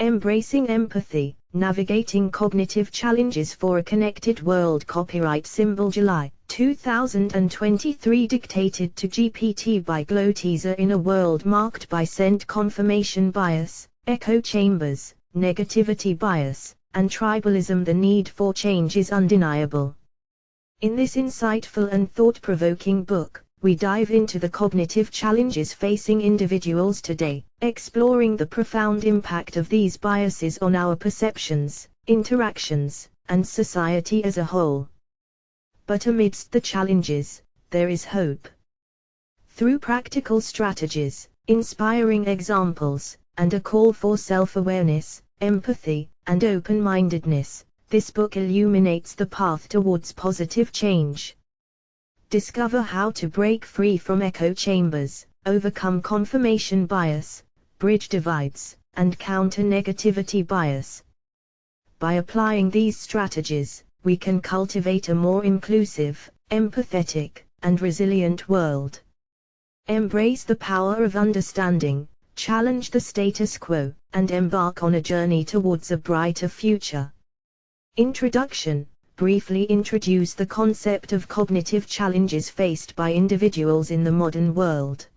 Embracing Empathy, Navigating Cognitive Challenges for a Connected World. Copyright symbol July 2023. Dictated to GPT by Glow. Teaser. In a world marked by scent confirmation bias, echo chambers, negativity bias, and tribalism, the need for change is undeniable. In this insightful and thought-provoking book, we dive into the cognitive challenges facing individuals today, exploring the profound impact of these biases on our perceptions, interactions, and society as a whole. But amidst the challenges, there is hope. Through practical strategies, inspiring examples, and a call for self-awareness, empathy, and open-mindedness, this book illuminates the path towards positive change. Discover how to break free from echo chambers, overcome confirmation bias, bridge divides, and counter negativity bias. By applying these strategies, we can cultivate a more inclusive, empathetic, and resilient world. Embrace the power of understanding, challenge the status quo, and embark on a journey towards a brighter future. Introduction. Briefly introduce the concept of cognitive challenges faced by individuals in the modern world.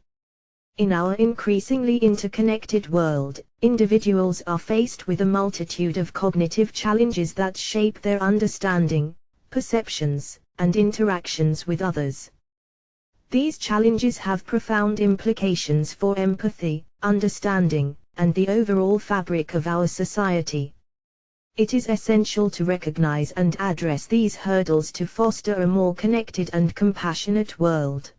In our increasingly interconnected world, individuals are faced with a multitude of cognitive challenges that shape their understanding, perceptions, and interactions with others. These challenges have profound implications for empathy, understanding, and the overall fabric of our society. It is essential to recognize and address these hurdles to foster a more connected and compassionate world.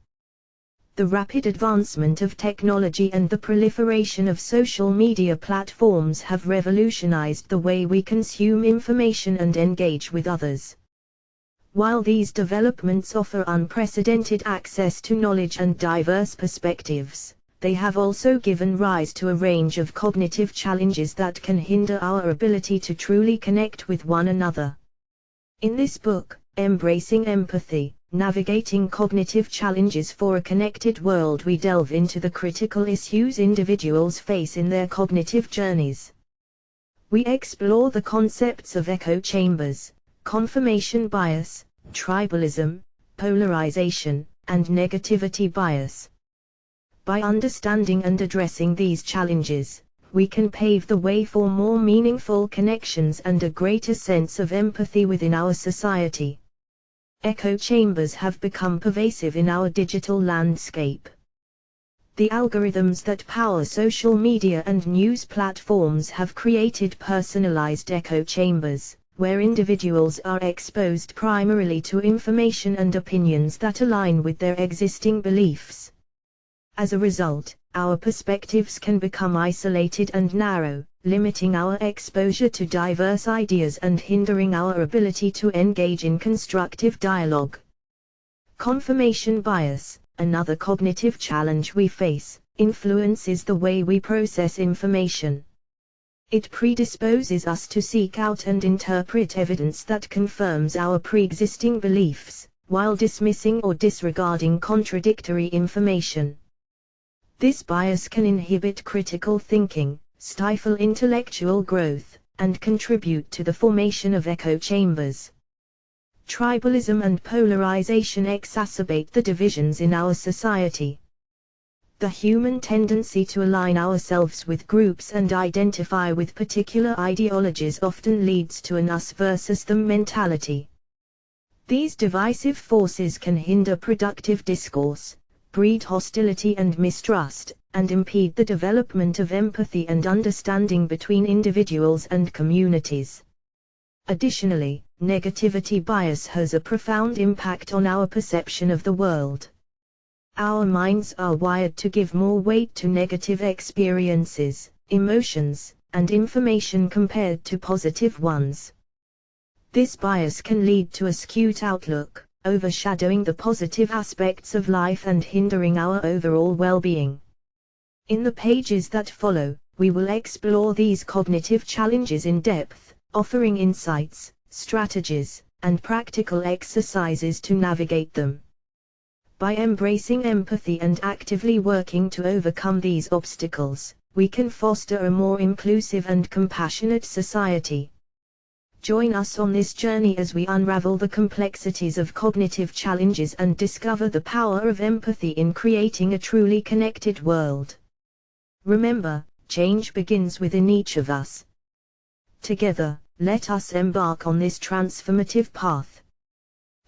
The rapid advancement of technology and the proliferation of social media platforms have revolutionized the way we consume information and engage with others. While these developments offer unprecedented access to knowledge and diverse perspectives, they have also given rise to a range of cognitive challenges that can hinder our ability to truly connect with one another. In this book, Embracing Empathy, Navigating Cognitive Challenges for a Connected World, we delve into the critical issues individuals face in their cognitive journeys. We explore the concepts of echo chambers, confirmation bias, tribalism, polarization, and negativity bias. By understanding and addressing these challenges, we can pave the way for more meaningful connections and a greater sense of empathy within our society. Echo chambers have become pervasive in our digital landscape. The algorithms that power social media and news platforms have created personalized echo chambers, where individuals are exposed primarily to information and opinions that align with their existing beliefs. As a result, our perspectives can become isolated and narrow, limiting our exposure to diverse ideas and hindering our ability to engage in constructive dialogue. Confirmation bias, another cognitive challenge we face, influences the way we process information. It predisposes us to seek out and interpret evidence that confirms our pre-existing beliefs, while dismissing or disregarding contradictory information. This bias can inhibit critical thinking, stifle intellectual growth, and contribute to the formation of echo chambers. Tribalism and polarization exacerbate the divisions in our society. The human tendency to align ourselves with groups and identify with particular ideologies often leads to an us versus them mentality. These divisive forces can hinder productive discourse, breed hostility and mistrust, and impede the development of empathy and understanding between individuals and communities. Additionally, negativity bias has a profound impact on our perception of the world. Our minds are wired to give more weight to negative experiences, emotions, and information compared to positive ones. This bias can lead to a skewed outlook, overshadowing the positive aspects of life and hindering our overall well-being. In the pages that follow, we will explore these cognitive challenges in depth, offering insights, strategies, and practical exercises to navigate them. By embracing empathy and actively working to overcome these obstacles, we can foster a more inclusive and compassionate society. Join us on this journey as we unravel the complexities of cognitive challenges and discover the power of empathy in creating a truly connected world. Remember, change begins within each of us. Together, let us embark on this transformative path.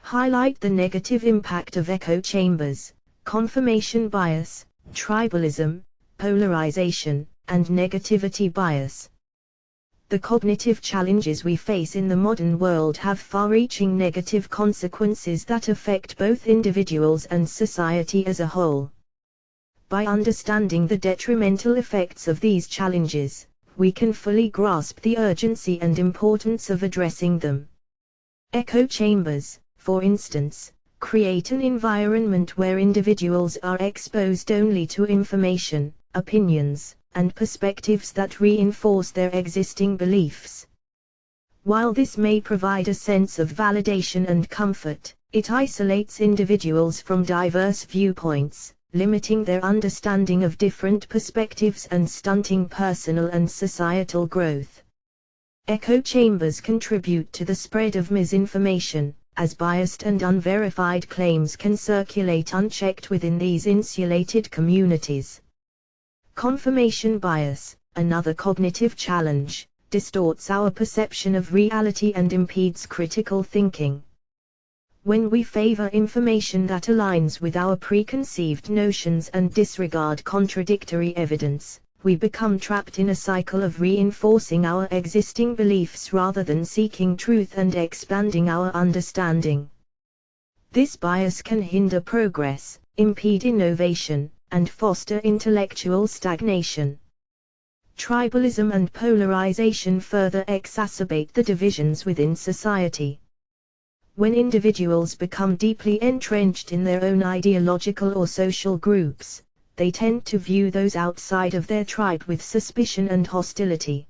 Highlight the negative impact of echo chambers, confirmation bias, tribalism, polarization, and negativity bias. The cognitive challenges we face in the modern world have far-reaching negative consequences that affect both individuals and society as a whole. By understanding the detrimental effects of these challenges, we can fully grasp the urgency and importance of addressing them. Echo chambers, for instance, create an environment where individuals are exposed only to information, opinions, and perspectives that reinforce their existing beliefs. While this may provide a sense of validation and comfort, it isolates individuals from diverse viewpoints, limiting their understanding of different perspectives and stunting personal and societal growth. Echo chambers contribute to the spread of misinformation, as biased and unverified claims can circulate unchecked within these insulated communities. Confirmation bias, another cognitive challenge, distorts our perception of reality and impedes critical thinking. When we favor information that aligns with our preconceived notions and disregard contradictory evidence, we become trapped in a cycle of reinforcing our existing beliefs rather than seeking truth and expanding our understanding. This bias can hinder progress, impede innovation, and foster intellectual stagnation. Tribalism and polarization further exacerbate the divisions within society. When individuals become deeply entrenched in their own ideological or social groups, they tend to view those outside of their tribe with suspicion and hostility.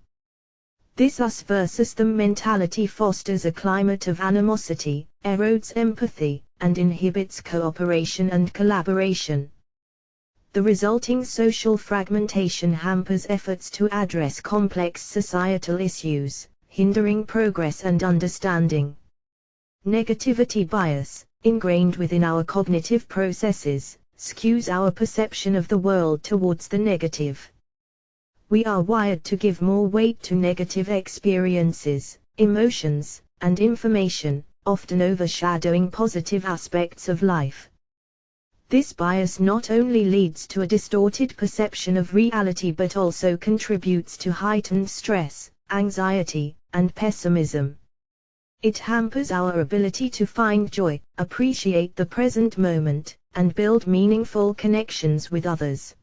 This us versus them mentality fosters a climate of animosity, erodes empathy, and inhibits cooperation and collaboration. The resulting social fragmentation hampers efforts to address complex societal issues, hindering progress and understanding. Negativity bias, ingrained within our cognitive processes, skews our perception of the world towards the negative. We are wired to give more weight to negative experiences, emotions, and information, often overshadowing positive aspects of life. This bias not only leads to a distorted perception of reality but also contributes to heightened stress, anxiety, and pessimism. It hampers our ability to find joy, appreciate the present moment, and build meaningful connections with others.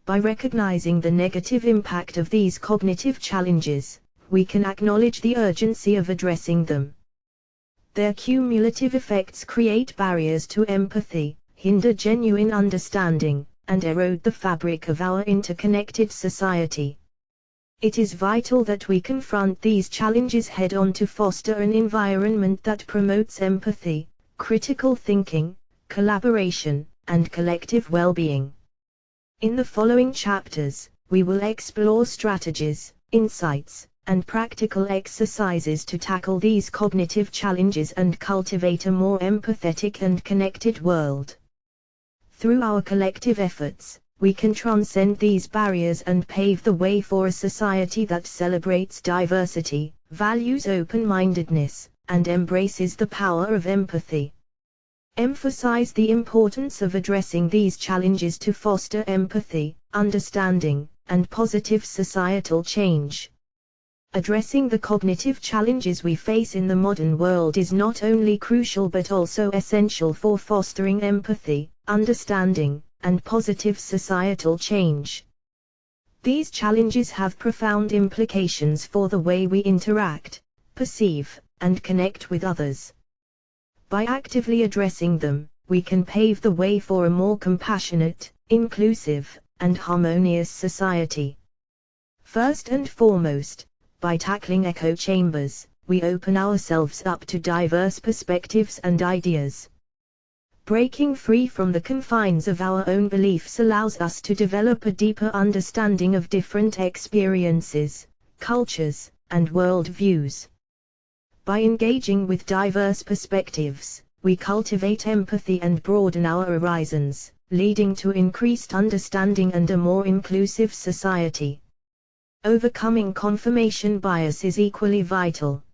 By recognizing the negative impact of these cognitive challenges, we can acknowledge the urgency of addressing them. Their cumulative effects create barriers to empathy, hinder genuine understanding, and erode the fabric of our interconnected society. It is vital that we confront these challenges head-on to foster an environment that promotes empathy, critical thinking, collaboration, and collective well-being. In the following chapters, we will explore strategies, insights, and practical exercises to tackle these cognitive challenges and cultivate a more empathetic and connected world. Through our collective efforts, we can transcend these barriers and pave the way for a society that celebrates diversity, values open-mindedness, and embraces the power of empathy. Emphasize the importance of addressing these challenges to foster empathy, understanding, and positive societal change. Addressing the cognitive challenges we face in the modern world is not only crucial but also essential for fostering empathy, understanding, and positive societal change. These challenges have profound implications for the way we interact, perceive, and connect with others. By actively addressing them, we can pave the way for a more compassionate, inclusive, and harmonious society. First and foremost, by tackling echo chambers, we open ourselves up to diverse perspectives and ideas. Breaking free from the confines of our own beliefs allows us to develop a deeper understanding of different experiences, cultures, and worldviews. By engaging with diverse perspectives, we cultivate empathy and broaden our horizons, leading to increased understanding and a more inclusive society. Overcoming confirmation bias is equally vital.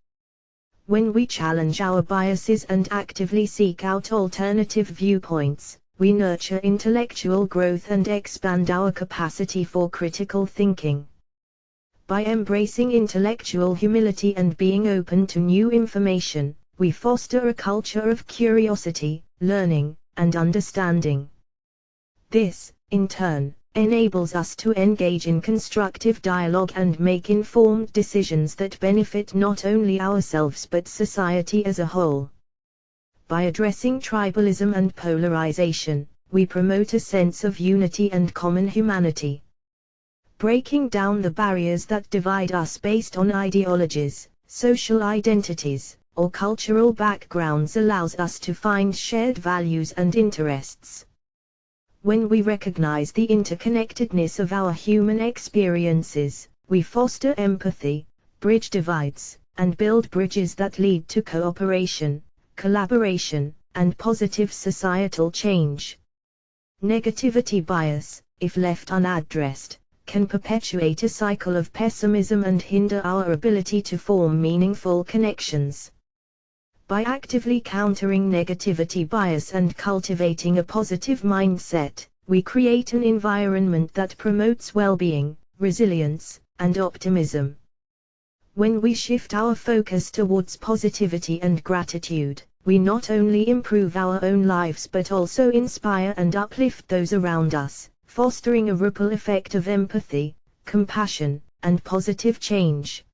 When we challenge our biases and actively seek out alternative viewpoints, we nurture intellectual growth and expand our capacity for critical thinking. By embracing intellectual humility and being open to new information, we foster a culture of curiosity, learning, and understanding. This, in turn, enables us to engage in constructive dialogue and make informed decisions that benefit not only ourselves but society as a whole. By addressing tribalism and polarization, we promote a sense of unity and common humanity. Breaking down the barriers that divide us based on ideologies, social identities, or cultural backgrounds allows us to find shared values and interests. When we recognize the interconnectedness of our human experiences, we foster empathy, bridge divides, and build bridges that lead to cooperation, collaboration, and positive societal change. Negativity bias, if left unaddressed, can perpetuate a cycle of pessimism and hinder our ability to form meaningful connections. By actively countering negativity bias and cultivating a positive mindset, we create an environment that promotes well-being, resilience, and optimism. When we shift our focus towards positivity and gratitude, we not only improve our own lives but also inspire and uplift those around us, fostering a ripple effect of empathy, compassion, and positive change.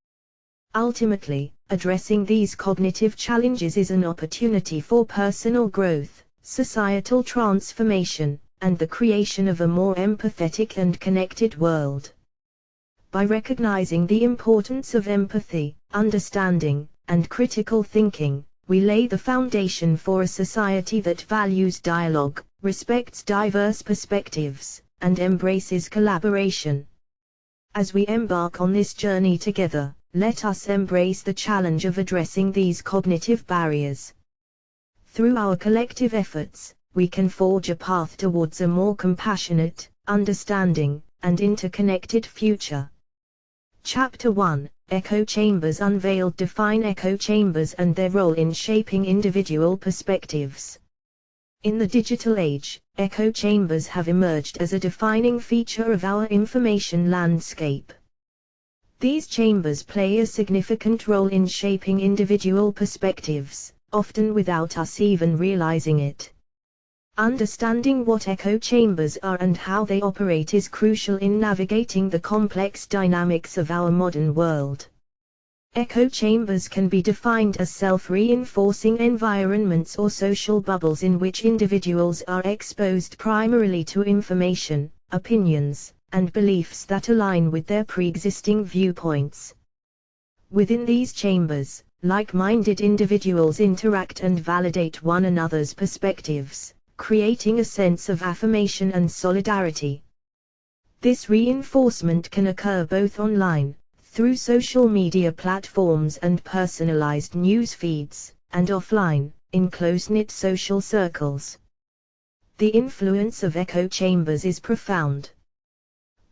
Ultimately, addressing these cognitive challenges is an opportunity for personal growth, societal transformation, and the creation of a more empathetic and connected world. By recognizing the importance of empathy, understanding, and critical thinking, we lay the foundation for a society that values dialogue, respects diverse perspectives, and embraces collaboration. As we embark on this journey together, let us embrace the challenge of addressing these cognitive barriers. Through our collective efforts, we can forge a path towards a more compassionate, understanding, and interconnected future. Chapter 1: Echo Chambers Unveiled. Define echo chambers and their role in shaping individual perspectives. In the digital age, echo chambers have emerged as a defining feature of our information landscape. These chambers play a significant role in shaping individual perspectives, often without us even realizing it. Understanding what echo chambers are and how they operate is crucial in navigating the complex dynamics of our modern world. Echo chambers can be defined as self-reinforcing environments or social bubbles in which individuals are exposed primarily to information, opinions, and beliefs that align with their pre-existing viewpoints. Within these chambers, like-minded individuals interact and validate one another's perspectives, creating a sense of affirmation and solidarity. This reinforcement can occur both online, through social media platforms and personalized news feeds, and offline, in close-knit social circles. The influence of echo chambers is profound.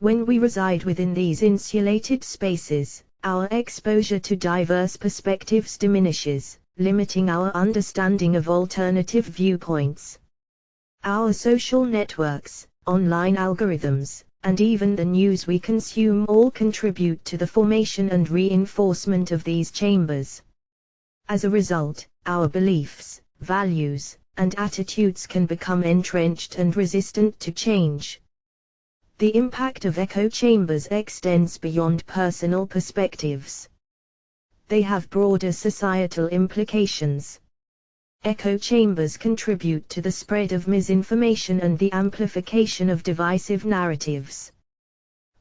When we reside within these insulated spaces, our exposure to diverse perspectives diminishes, limiting our understanding of alternative viewpoints. Our social networks, online algorithms, and even the news we consume all contribute to the formation and reinforcement of these chambers. As a result, our beliefs, values, and attitudes can become entrenched and resistant to change. The impact of echo chambers extends beyond personal perspectives. They have broader societal implications. Echo chambers contribute to the spread of misinformation and the amplification of divisive narratives.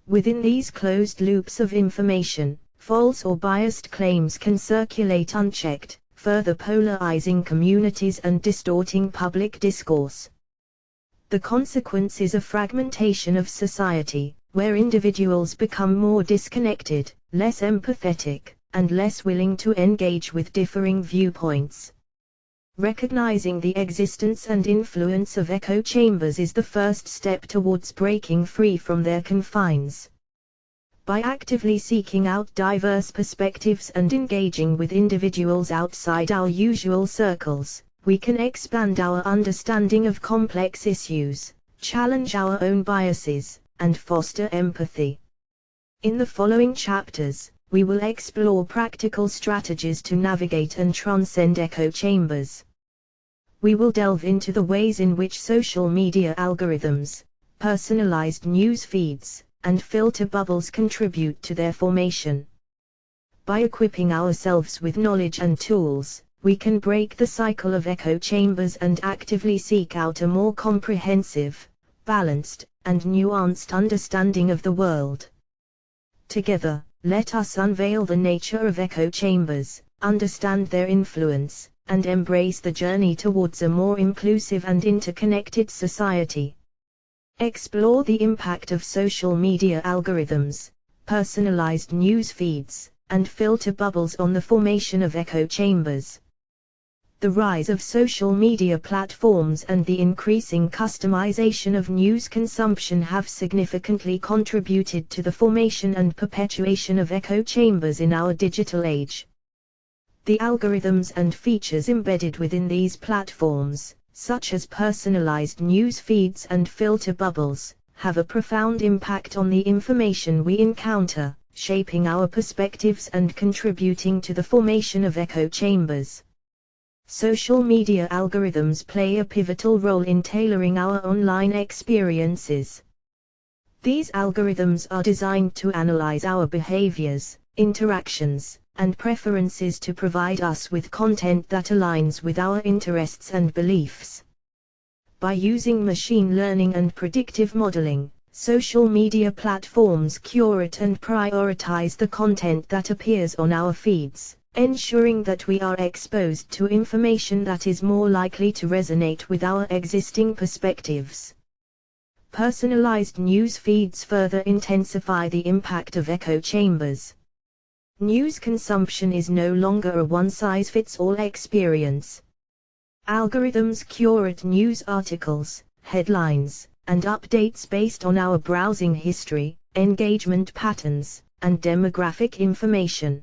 Within these closed loops of information, false or biased claims can circulate unchecked, further polarizing communities and distorting public discourse. The consequence is a fragmentation of society, where individuals become more disconnected, less empathetic, and less willing to engage with differing viewpoints. Recognizing the existence and influence of echo chambers is the first step towards breaking free from their confines. By actively seeking out diverse perspectives and engaging with individuals outside our usual circles, we can expand our understanding of complex issues, challenge our own biases, and foster empathy. In the following chapters, we will explore practical strategies to navigate and transcend echo chambers. We will delve into the ways in which social media algorithms, personalized news feeds, and filter bubbles contribute to their formation. By equipping ourselves with knowledge and tools, we can break the cycle of echo chambers and actively seek out a more comprehensive, balanced, and nuanced understanding of the world. Together, let us unveil the nature of echo chambers, understand their influence, and embrace the journey towards a more inclusive and interconnected society. Explore the impact of social media algorithms, personalized news feeds, and filter bubbles on the formation of echo chambers. The rise of social media platforms and the increasing customization of news consumption have significantly contributed to the formation and perpetuation of echo chambers in our digital age. The algorithms and features embedded within these platforms, such as personalized news feeds and filter bubbles, have a profound impact on the information we encounter, shaping our perspectives and contributing to the formation of echo chambers. Social media algorithms play a pivotal role in tailoring our online experiences. These algorithms are designed to analyze our behaviors, interactions, and preferences to provide us with content that aligns with our interests and beliefs. By using machine learning and predictive modeling, social media platforms curate and prioritize the content that appears on our feeds, ensuring that we are exposed to information that is more likely to resonate with our existing perspectives. Personalized news feeds further intensify the impact of echo chambers. News consumption is no longer a one-size-fits-all experience. Algorithms curate news articles, headlines, and updates based on our browsing history, engagement patterns, and demographic information.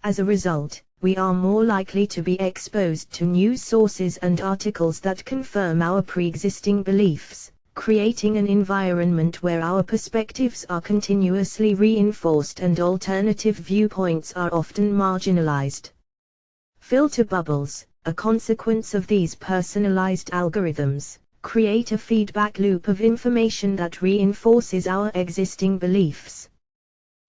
As a result, we are more likely to be exposed to news sources and articles that confirm our pre-existing beliefs, creating an environment where our perspectives are continuously reinforced and alternative viewpoints are often marginalized. Filter bubbles, a consequence of these personalized algorithms, create a feedback loop of information that reinforces our existing beliefs.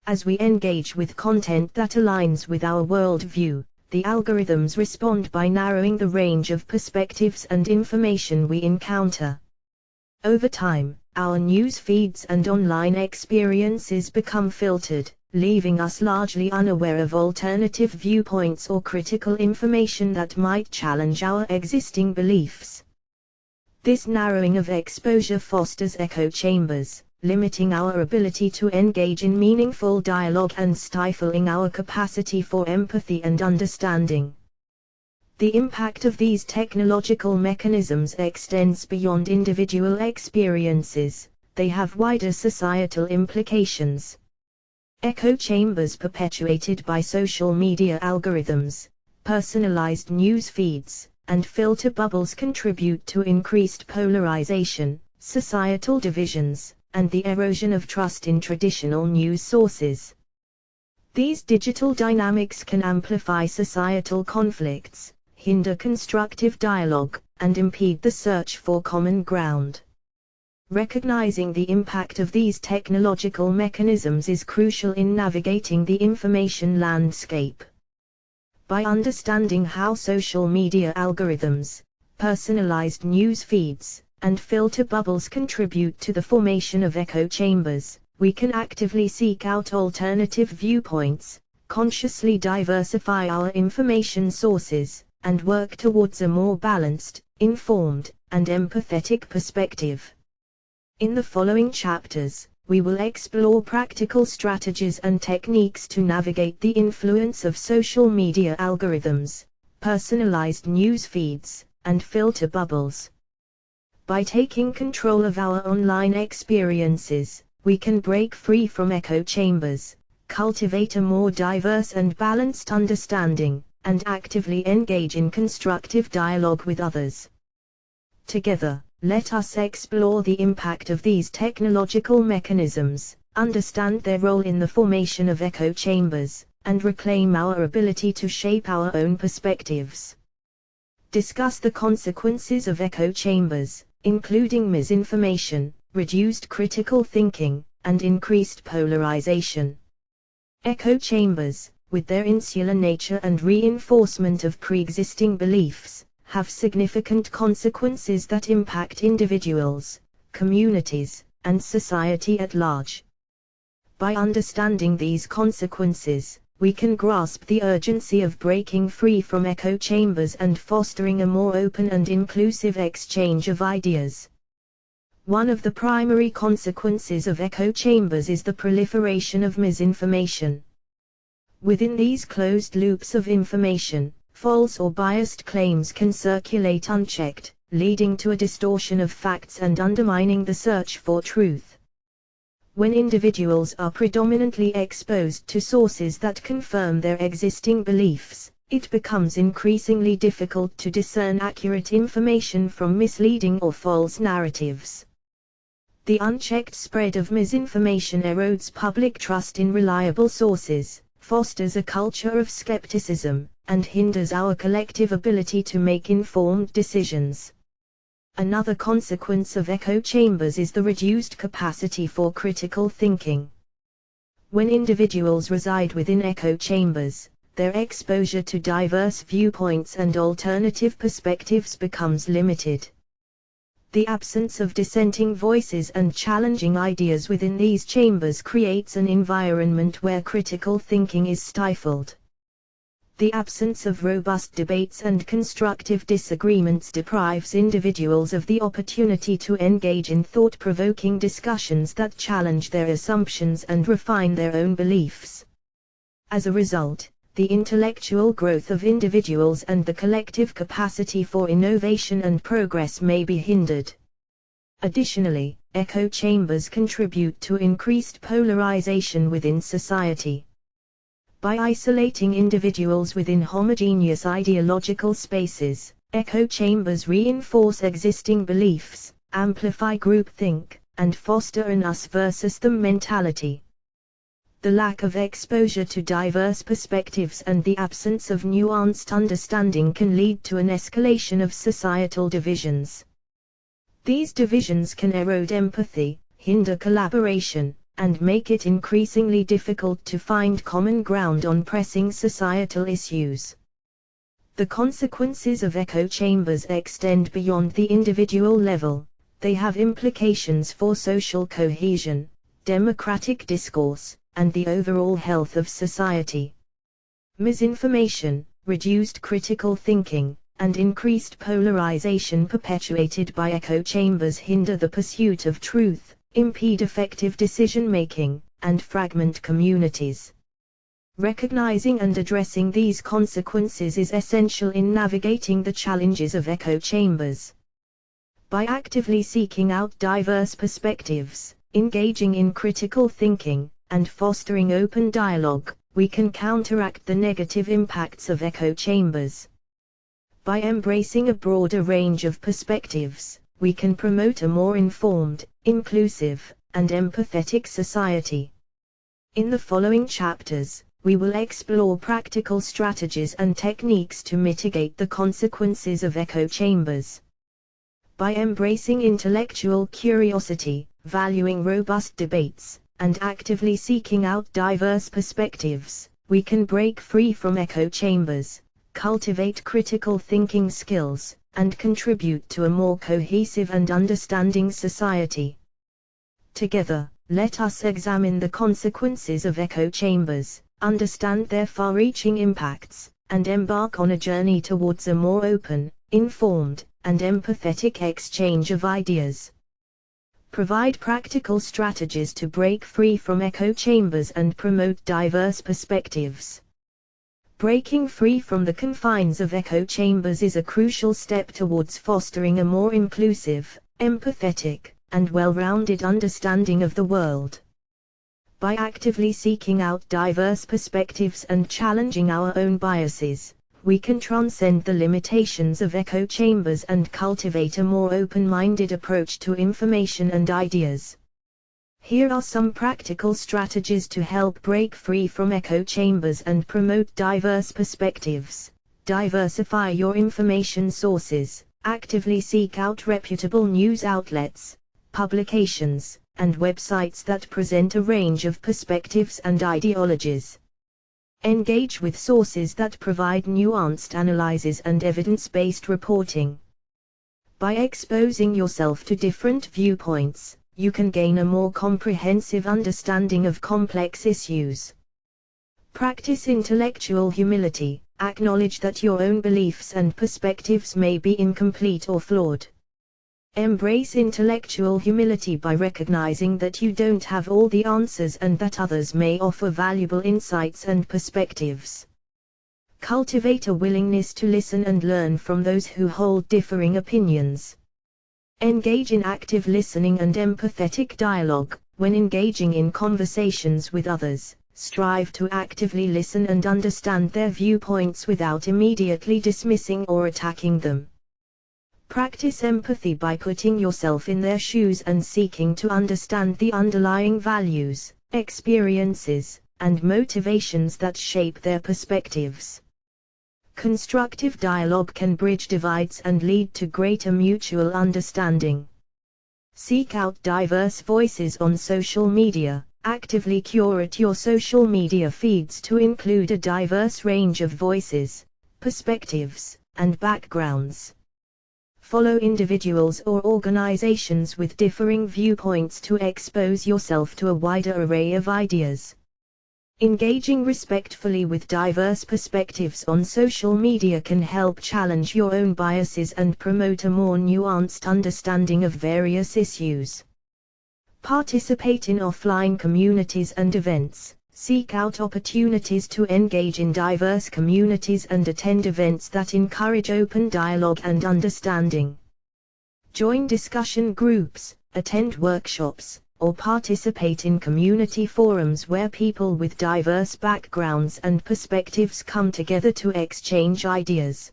As we engage with content that aligns with our worldview, the algorithms respond by narrowing the range of perspectives and information we encounter. Over time, our news feeds and online experiences become filtered, leaving us largely unaware of alternative viewpoints or critical information that might challenge our existing beliefs. This narrowing of exposure fosters echo chambers, limiting our ability to engage in meaningful dialogue and stifling our capacity for empathy and understanding. The impact of these technological mechanisms extends beyond individual experiences; they have wider societal implications. Echo chambers perpetuated by social media algorithms, personalized news feeds, and filter bubbles contribute to increased polarization, societal divisions, and the erosion of trust in traditional news sources. These digital dynamics can amplify societal conflicts, hinder constructive dialogue, and impede the search for common ground. Recognizing the impact of these technological mechanisms is crucial in navigating the information landscape. By understanding how social media algorithms, personalized news feeds, and filter bubbles contribute to the formation of echo chambers, we can actively seek out alternative viewpoints, consciously diversify our information sources, and work towards a more balanced, informed, and empathetic perspective. In the following chapters, we will explore practical strategies and techniques to navigate the influence of social media algorithms, personalized news feeds, and filter bubbles. By taking control of our online experiences, we can break free from echo chambers, cultivate a more diverse and balanced understanding, and actively engage in constructive dialogue with others. Together, let us explore the impact of these technological mechanisms, understand their role in the formation of echo chambers, and reclaim our ability to shape our own perspectives. Discuss the consequences of echo chambers, including misinformation, reduced critical thinking, and increased polarization. Echo chambers, with their insular nature and reinforcement of pre-existing beliefs, have significant consequences that impact individuals, communities, and society at large. By understanding these consequences, we can grasp the urgency of breaking free from echo chambers and fostering a more open and inclusive exchange of ideas. One of the primary consequences of echo chambers is the proliferation of misinformation. Within these closed loops of information, false or biased claims can circulate unchecked, leading to a distortion of facts and undermining the search for truth. When individuals are predominantly exposed to sources that confirm their existing beliefs, it becomes increasingly difficult to discern accurate information from misleading or false narratives. The unchecked spread of misinformation erodes public trust in reliable sources, fosters a culture of skepticism, and hinders our collective ability to make informed decisions. Another consequence of echo chambers is the reduced capacity for critical thinking. When individuals reside within echo chambers, their exposure to diverse viewpoints and alternative perspectives becomes limited. The absence of dissenting voices and challenging ideas within these chambers creates an environment where critical thinking is stifled. The absence of robust debates and constructive disagreements deprives individuals of the opportunity to engage in thought-provoking discussions that challenge their assumptions and refine their own beliefs. As a result, the intellectual growth of individuals and the collective capacity for innovation and progress may be hindered. Additionally, echo chambers contribute to increased polarization within society. By isolating individuals within homogeneous ideological spaces, echo chambers reinforce existing beliefs, amplify groupthink, and foster an us versus them mentality. The lack of exposure to diverse perspectives and the absence of nuanced understanding can lead to an escalation of societal divisions. These divisions can erode empathy, hinder collaboration, and make it increasingly difficult to find common ground on pressing societal issues. The consequences of echo chambers extend beyond the individual level. They have implications for social cohesion, democratic discourse, and the overall health of society. Misinformation, reduced critical thinking, and increased polarization perpetuated by echo chambers hinder the pursuit of truth, impede effective decision-making, and fragment communities. Recognizing and addressing these consequences is essential in navigating the challenges of echo chambers. By actively seeking out diverse perspectives, engaging in critical thinking, and fostering open dialogue, we can counteract the negative impacts of echo chambers. By embracing a broader range of perspectives, we can promote a more informed, inclusive, and empathetic society. In the following chapters, we will explore practical strategies and techniques to mitigate the consequences of echo chambers. By embracing intellectual curiosity, valuing robust debates, and actively seeking out diverse perspectives, we can break free from echo chambers, cultivate critical thinking skills, and contribute to a more cohesive and understanding society. Together, let us examine the consequences of echo chambers, understand their far-reaching impacts, and embark on a journey towards a more open, informed, and empathetic exchange of ideas. Provide practical strategies to break free from echo chambers and promote diverse perspectives. Breaking free from the confines of echo chambers is a crucial step towards fostering a more inclusive, empathetic, and well-rounded understanding of the world. By actively seeking out diverse perspectives and challenging our own biases, we can transcend the limitations of echo chambers and cultivate a more open-minded approach to information and ideas. Here are some practical strategies to help break free from echo chambers and promote diverse perspectives. Diversify your information sources. Actively seek out reputable news outlets, publications, and websites that present a range of perspectives and ideologies. Engage with sources that provide nuanced analyses and evidence-based reporting. By exposing yourself to different viewpoints, you can gain a more comprehensive understanding of complex issues. Practice intellectual humility. Acknowledge that your own beliefs and perspectives may be incomplete or flawed. Embrace intellectual humility by recognizing that you don't have all the answers and that others may offer valuable insights and perspectives. Cultivate a willingness to listen and learn from those who hold differing opinions. Engage in active listening and empathetic dialogue. When engaging in conversations with others, strive to actively listen and understand their viewpoints without immediately dismissing or attacking them. Practice empathy by putting yourself in their shoes and seeking to understand the underlying values, experiences, and motivations that shape their perspectives. Constructive dialogue can bridge divides and lead to greater mutual understanding. Seek out diverse voices on social media. Actively curate your social media feeds to include a diverse range of voices, perspectives, and backgrounds. Follow individuals or organizations with differing viewpoints to expose yourself to a wider array of ideas. Engaging respectfully with diverse perspectives on social media can help challenge your own biases and promote a more nuanced understanding of various issues. Participate in offline communities and events. Seek out opportunities to engage in diverse communities and attend events that encourage open dialogue and understanding. Join discussion groups, attend workshops, or participate in community forums where people with diverse backgrounds and perspectives come together to exchange ideas.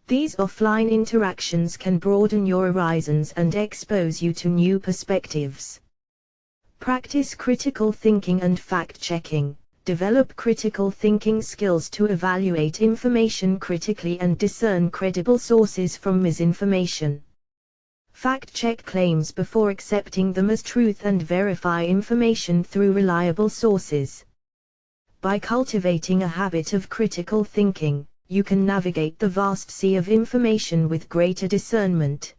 These offline interactions can broaden your horizons and expose you to new perspectives. Practice critical thinking and fact-checking. Develop critical thinking skills to evaluate information critically and discern credible sources from misinformation. Fact-check claims before accepting them as truth and verify information through reliable sources. By cultivating a habit of critical thinking, you can navigate the vast sea of information with greater discernment.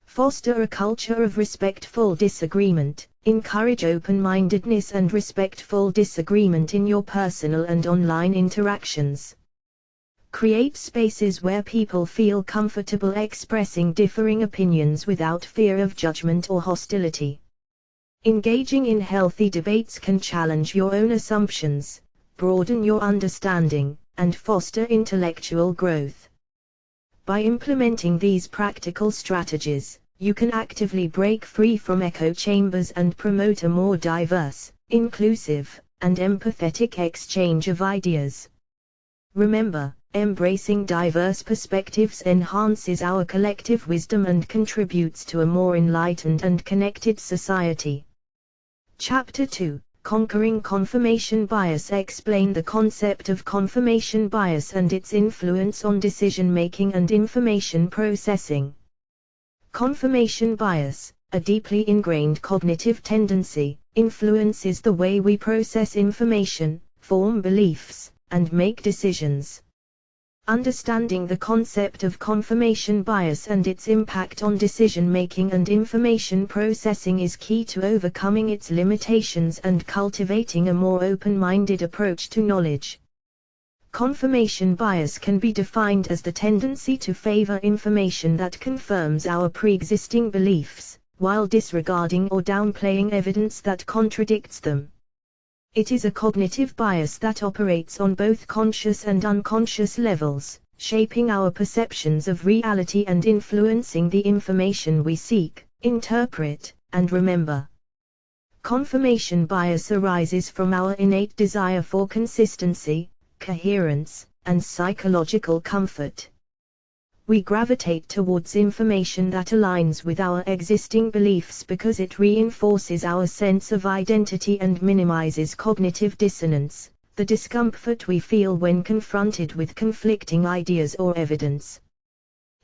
Foster a culture of respectful disagreement. Encourage open-mindedness and respectful disagreement in your personal and online interactions. Create spaces where people feel comfortable expressing differing opinions without fear of judgment or hostility. Engaging in healthy debates can challenge your own assumptions, broaden your understanding, and foster intellectual growth. By implementing these practical strategies, you can actively break free from echo chambers and promote a more diverse, inclusive, and empathetic exchange of ideas. Remember, embracing diverse perspectives enhances our collective wisdom and contributes to a more enlightened and connected society. Chapter 2: Conquering Confirmation Bias. Explain the concept of confirmation bias and its influence on decision-making and information processing. Confirmation bias, a deeply ingrained cognitive tendency, influences the way we process information, form beliefs, and make decisions. Understanding the concept of confirmation bias and its impact on decision-making and information processing is key to overcoming its limitations and cultivating a more open-minded approach to knowledge. Confirmation bias can be defined as the tendency to favor information that confirms our pre-existing beliefs, while disregarding or downplaying evidence that contradicts them. It is a cognitive bias that operates on both conscious and unconscious levels, shaping our perceptions of reality and influencing the information we seek, interpret, and remember. Confirmation bias arises from our innate desire for consistency, coherence, and psychological comfort. We gravitate towards information that aligns with our existing beliefs because it reinforces our sense of identity and minimizes cognitive dissonance, the discomfort we feel when confronted with conflicting ideas or evidence.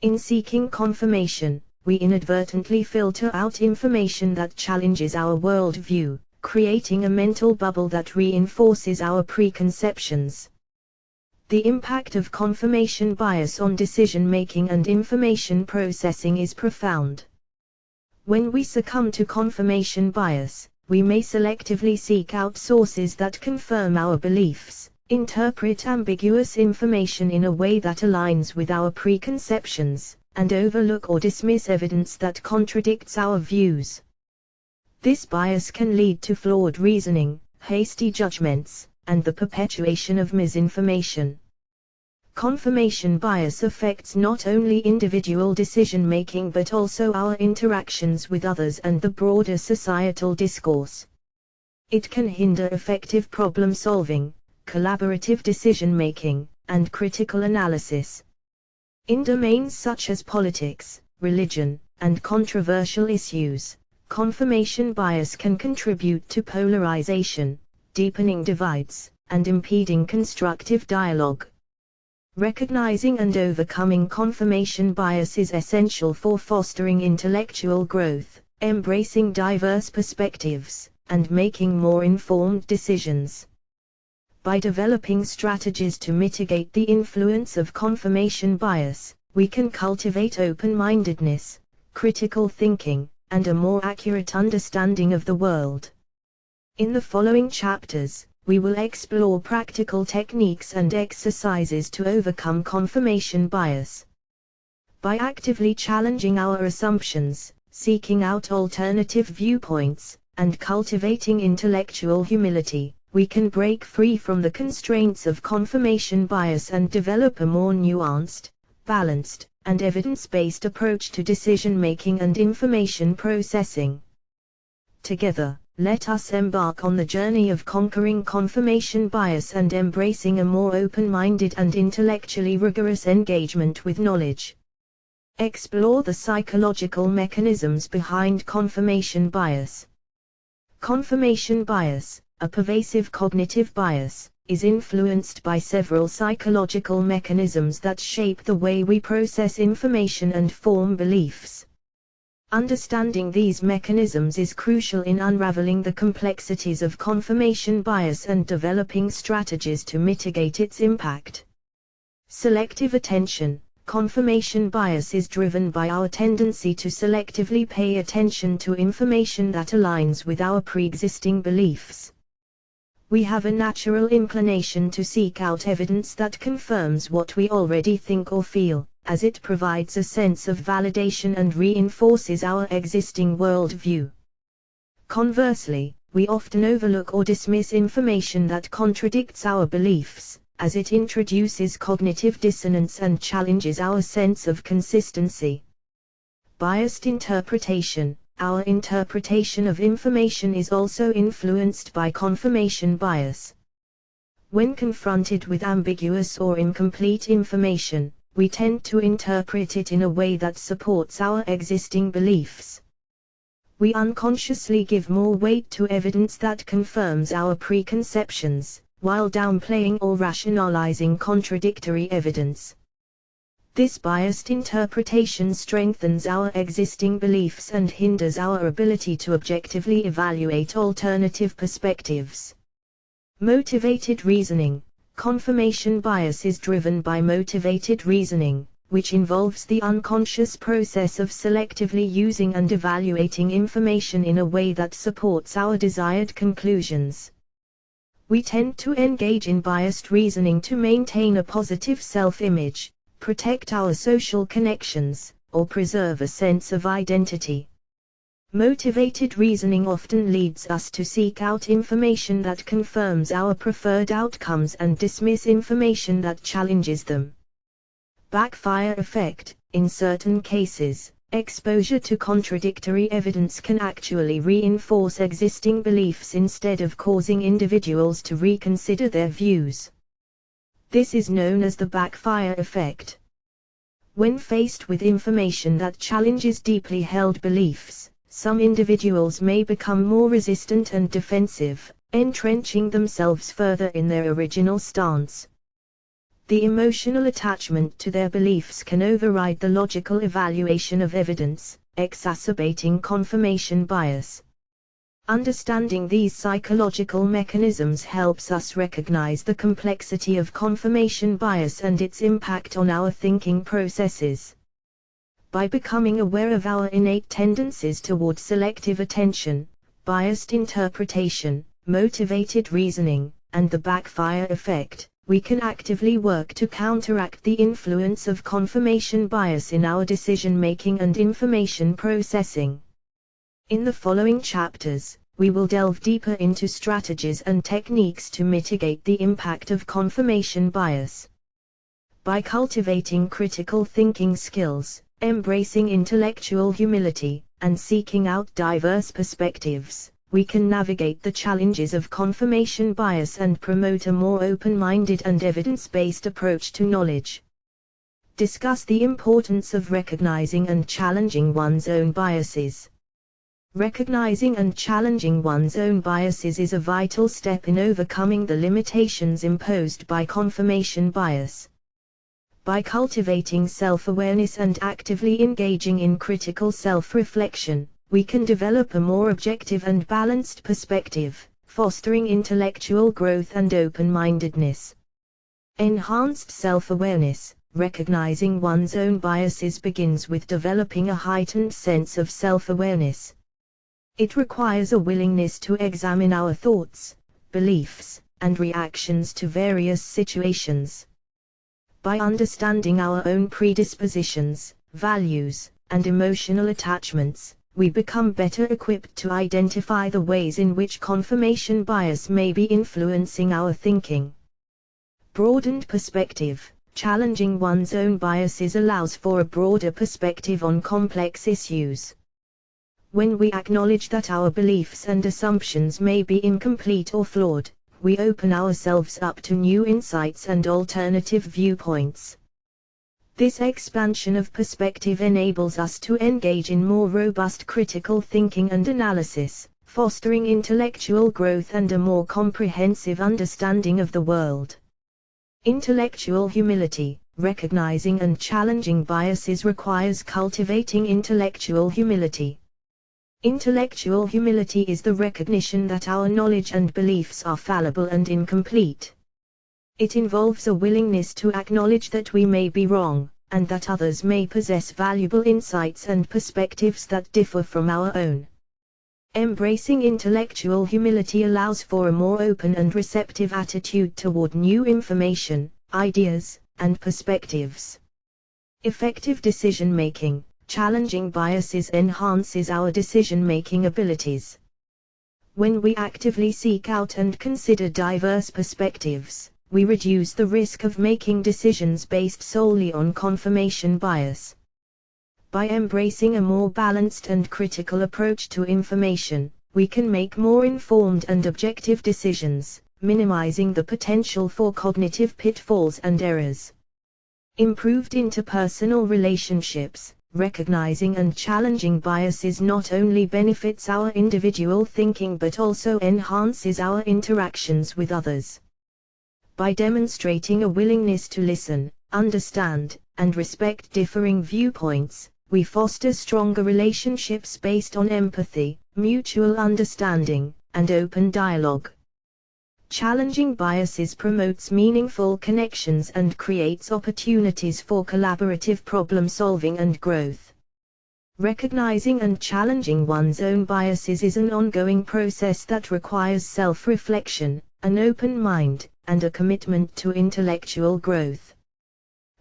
In seeking confirmation, we inadvertently filter out information that challenges our worldview, creating a mental bubble that reinforces our preconceptions. The impact of confirmation bias on decision-making and information processing is profound. When we succumb to confirmation bias, we may selectively seek out sources that confirm our beliefs, interpret ambiguous information in a way that aligns with our preconceptions, and overlook or dismiss evidence that contradicts our views. This bias can lead to flawed reasoning, hasty judgments, and the perpetuation of misinformation. Confirmation bias affects not only individual decision-making but also our interactions with others and the broader societal discourse. It can hinder effective problem-solving, collaborative decision-making, and critical analysis. In domains such as politics, religion, and controversial issues, confirmation bias can contribute to polarization, deepening divides, and impeding constructive dialogue. Recognizing and overcoming confirmation bias is essential for fostering intellectual growth, embracing diverse perspectives, and making more informed decisions. By developing strategies to mitigate the influence of confirmation bias, we can cultivate open-mindedness, critical thinking, and a more accurate understanding of the world. In the following chapters, we will explore practical techniques and exercises to overcome confirmation bias. By actively challenging our assumptions, seeking out alternative viewpoints, and cultivating intellectual humility, we can break free from the constraints of confirmation bias and develop a more nuanced, balanced, and evidence-based approach to decision-making and information processing. Together, let us embark on the journey of conquering confirmation bias and embracing a more open-minded and intellectually rigorous engagement with knowledge. Explore the psychological mechanisms behind confirmation bias. Confirmation bias, a pervasive cognitive bias, is influenced by several psychological mechanisms that shape the way we process information and form beliefs. Understanding these mechanisms is crucial in unraveling the complexities of confirmation bias and developing strategies to mitigate its impact. Selective attention. Confirmation bias is driven by our tendency to selectively pay attention to information that aligns with our pre-existing beliefs. We have a natural inclination to seek out evidence that confirms what we already think or feel, as it provides a sense of validation and reinforces our existing worldview. Conversely, we often overlook or dismiss information that contradicts our beliefs, as it introduces cognitive dissonance and challenges our sense of consistency. Biased interpretation. Our interpretation of information is also influenced by confirmation bias. When confronted with ambiguous or incomplete information, we tend to interpret it in a way that supports our existing beliefs. We unconsciously give more weight to evidence that confirms our preconceptions, while downplaying or rationalizing contradictory evidence. This biased interpretation strengthens our existing beliefs and hinders our ability to objectively evaluate alternative perspectives. Motivated reasoning. Confirmation bias is driven by motivated reasoning, which involves the unconscious process of selectively using and evaluating information in a way that supports our desired conclusions. We tend to engage in biased reasoning to maintain a positive self-image, protect our social connections, or preserve a sense of identity. Motivated reasoning often leads us to seek out information that confirms our preferred outcomes and dismiss information that challenges them. Backfire effect: in certain cases, exposure to contradictory evidence can actually reinforce existing beliefs instead of causing individuals to reconsider their views. This is known as the backfire effect. When faced with information that challenges deeply held beliefs, some individuals may become more resistant and defensive, entrenching themselves further in their original stance. The emotional attachment to their beliefs can override the logical evaluation of evidence, exacerbating confirmation bias. Understanding these psychological mechanisms helps us recognize the complexity of confirmation bias and its impact on our thinking processes. By becoming aware of our innate tendencies toward selective attention, biased interpretation, motivated reasoning, and the backfire effect, we can actively work to counteract the influence of confirmation bias in our decision-making and information processing. In the following chapters, we will delve deeper into strategies and techniques to mitigate the impact of confirmation bias. By cultivating critical thinking skills, embracing intellectual humility, and seeking out diverse perspectives, we can navigate the challenges of confirmation bias and promote a more open-minded and evidence-based approach to knowledge. Discuss the importance of recognizing and challenging one's own biases. Recognizing and challenging one's own biases is a vital step in overcoming the limitations imposed by confirmation bias. By cultivating self-awareness and actively engaging in critical self-reflection, we can develop a more objective and balanced perspective, fostering intellectual growth and open-mindedness. Enhanced self-awareness: recognizing one's own biases begins with developing a heightened sense of self-awareness. It requires a willingness to examine our thoughts, beliefs, and reactions to various situations. By understanding our own predispositions, values, and emotional attachments, we become better equipped to identify the ways in which confirmation bias may be influencing our thinking. Broadened perspective: challenging one's own biases allows for a broader perspective on complex issues. When we acknowledge that our beliefs and assumptions may be incomplete or flawed, we open ourselves up to new insights and alternative viewpoints. This expansion of perspective enables us to engage in more robust critical thinking and analysis, fostering intellectual growth and a more comprehensive understanding of the world. Intellectual humility: recognizing and challenging biases requires cultivating intellectual humility. Intellectual humility is the recognition that our knowledge and beliefs are fallible and incomplete. It involves a willingness to acknowledge that we may be wrong, and that others may possess valuable insights and perspectives that differ from our own. Embracing intellectual humility allows for a more open and receptive attitude toward new information, ideas, and perspectives. Effective decision-making: challenging biases enhances our decision-making abilities. When we actively seek out and consider diverse perspectives, we reduce the risk of making decisions based solely on confirmation bias. By embracing a more balanced and critical approach to information, we can make more informed and objective decisions, minimizing the potential for cognitive pitfalls and errors. Improved interpersonal relationships: recognizing and challenging biases not only benefits our individual thinking but also enhances our interactions with others. By demonstrating a willingness to listen, understand, and respect differing viewpoints, we foster stronger relationships based on empathy, mutual understanding, and open dialogue. Challenging biases promotes meaningful connections and creates opportunities for collaborative problem solving and growth. Recognizing and challenging one's own biases is an ongoing process that requires self-reflection, an open mind, and a commitment to intellectual growth.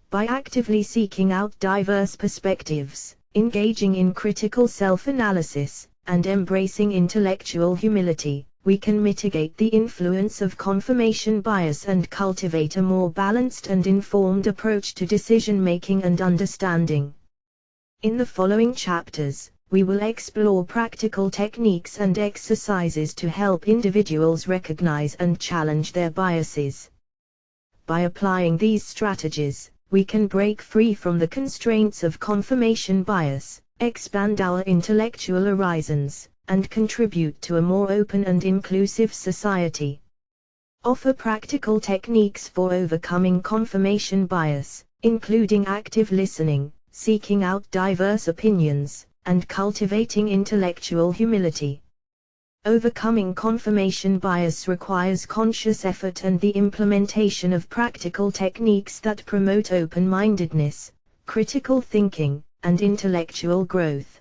By actively seeking out diverse perspectives, engaging in critical self-analysis, and embracing intellectual humility, we can mitigate the influence of confirmation bias and cultivate a more balanced and informed approach to decision-making and understanding. In the following chapters, we will explore practical techniques and exercises to help individuals recognize and challenge their biases. By applying these strategies, we can break free from the constraints of confirmation bias, expand our intellectual horizons, and contribute to a more open and inclusive society. Offer practical techniques for overcoming confirmation bias, including active listening, seeking out diverse opinions, and cultivating intellectual humility. Overcoming confirmation bias requires conscious effort and the implementation of practical techniques that promote open-mindedness, critical thinking, and intellectual growth.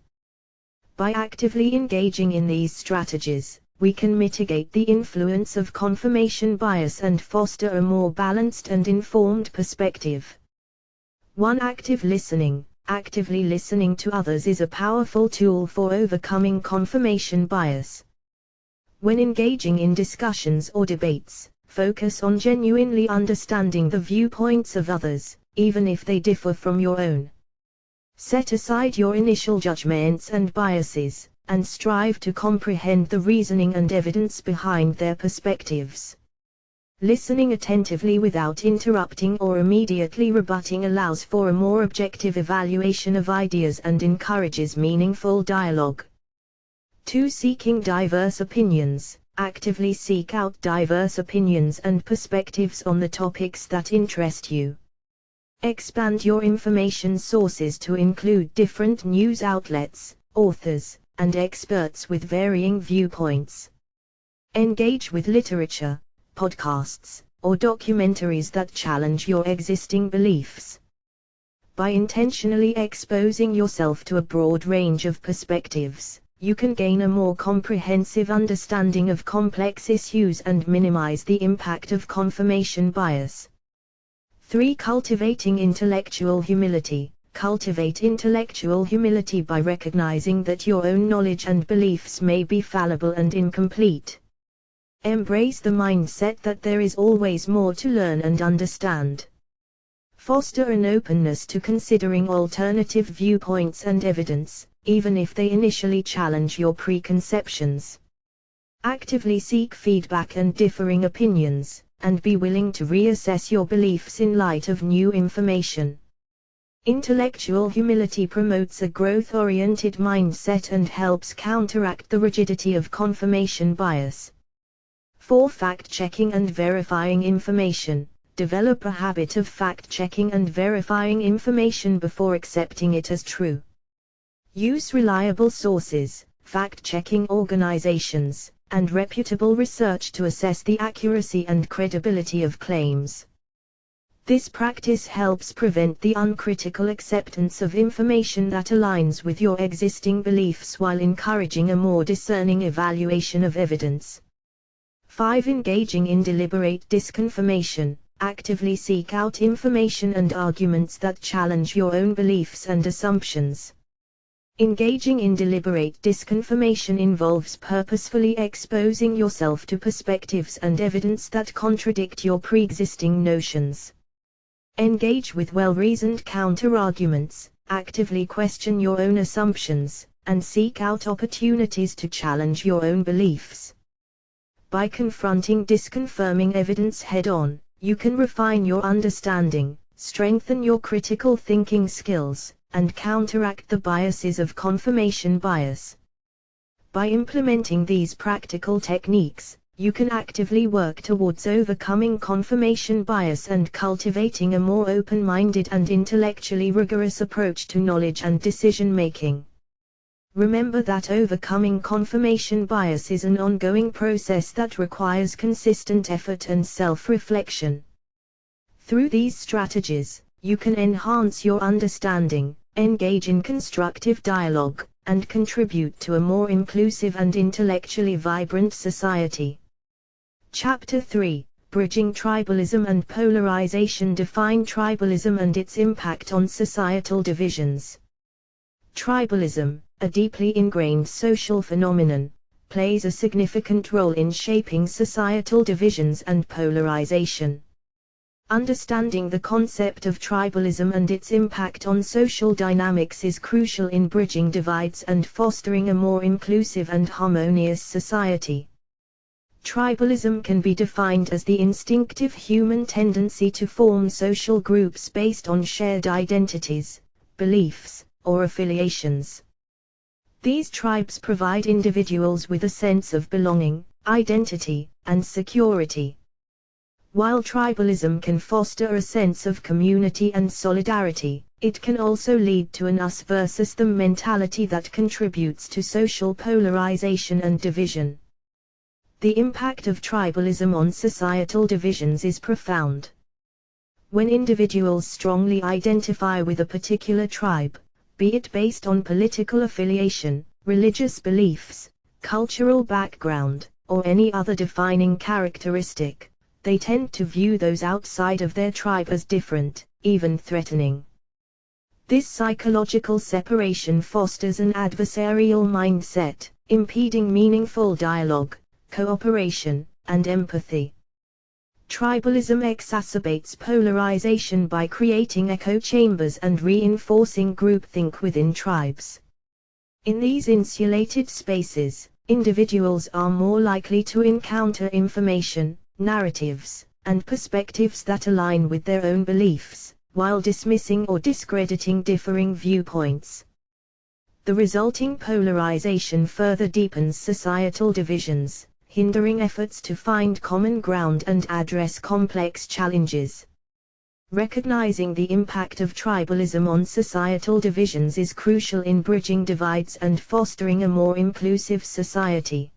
By actively engaging in these strategies, we can mitigate the influence of confirmation bias and foster a more balanced and informed perspective. 1. Active listening. Actively listening to others is a powerful tool for overcoming confirmation bias. When engaging in discussions or debates, focus on genuinely understanding the viewpoints of others, even if they differ from your own. Set aside your initial judgments and biases, and strive to comprehend the reasoning and evidence behind their perspectives. Listening attentively without interrupting or immediately rebutting allows for a more objective evaluation of ideas and encourages meaningful dialogue. 2. Seeking diverse opinions. Actively seek out diverse opinions and perspectives on the topics that interest you. Expand your information sources to include different news outlets, authors, and experts with varying viewpoints. Engage with literature, podcasts, or documentaries that challenge your existing beliefs. By intentionally exposing yourself to a broad range of perspectives, you can gain a more comprehensive understanding of complex issues and minimize the impact of confirmation bias. 3. Cultivating intellectual humility. Cultivate intellectual humility by recognizing that your own knowledge and beliefs may be fallible and incomplete. Embrace the mindset that there is always more to learn and understand. Foster an openness to considering alternative viewpoints and evidence, even if they initially challenge your preconceptions. Actively seek feedback and differing opinions, and be willing to reassess your beliefs in light of new information. Intellectual humility promotes a growth-oriented mindset and helps counteract the rigidity of confirmation bias. 4. Fact-checking and verifying information. Develop a habit of fact-checking and verifying information before accepting it as true. Use reliable sources, fact-checking organizations, and reputable research to assess the accuracy and credibility of claims. This practice helps prevent the uncritical acceptance of information that aligns with your existing beliefs while encouraging a more discerning evaluation of evidence. 5. Engaging in deliberate disconfirmation. Actively seek out information and arguments that challenge your own beliefs and assumptions. Engaging in deliberate disconfirmation involves purposefully exposing yourself to perspectives and evidence that contradict your pre-existing notions. Engage with well-reasoned counter-arguments, actively question your own assumptions, and seek out opportunities to challenge your own beliefs. By confronting disconfirming evidence head-on, you can refine your understanding, strengthen your critical thinking skills, and counteract the biases of confirmation bias. By implementing these practical techniques, you can actively work towards overcoming confirmation bias and cultivating a more open-minded and intellectually rigorous approach to knowledge and decision-making. Remember that overcoming confirmation bias is an ongoing process that requires consistent effort and self-reflection. Through these strategies, you can enhance your understanding, engage in constructive dialogue, and contribute to a more inclusive and intellectually vibrant society. Chapter 3: Bridging Tribalism and Polarization. Define tribalism and its impact on societal divisions. Tribalism, a deeply ingrained social phenomenon, plays a significant role in shaping societal divisions and polarization. Understanding the concept of tribalism and its impact on social dynamics is crucial in bridging divides and fostering a more inclusive and harmonious society. Tribalism can be defined as the instinctive human tendency to form social groups based on shared identities, beliefs, or affiliations. These tribes provide individuals with a sense of belonging, identity, and security. While tribalism can foster a sense of community and solidarity, it can also lead to an us versus them mentality that contributes to social polarization and division. The impact of tribalism on societal divisions is profound. When individuals strongly identify with a particular tribe, be it based on political affiliation, religious beliefs, cultural background, or any other defining characteristic, they tend to view those outside of their tribe as different, even threatening. This psychological separation fosters an adversarial mindset, impeding meaningful dialogue, cooperation, and empathy. Tribalism exacerbates polarization by creating echo chambers and reinforcing groupthink within tribes. In these insulated spaces, individuals are more likely to encounter information, narratives, and perspectives that align with their own beliefs, while dismissing or discrediting differing viewpoints. The resulting polarization further deepens societal divisions, hindering efforts to find common ground and address complex challenges. Recognizing the impact of tribalism on societal divisions is crucial in bridging divides and fostering a more inclusive society.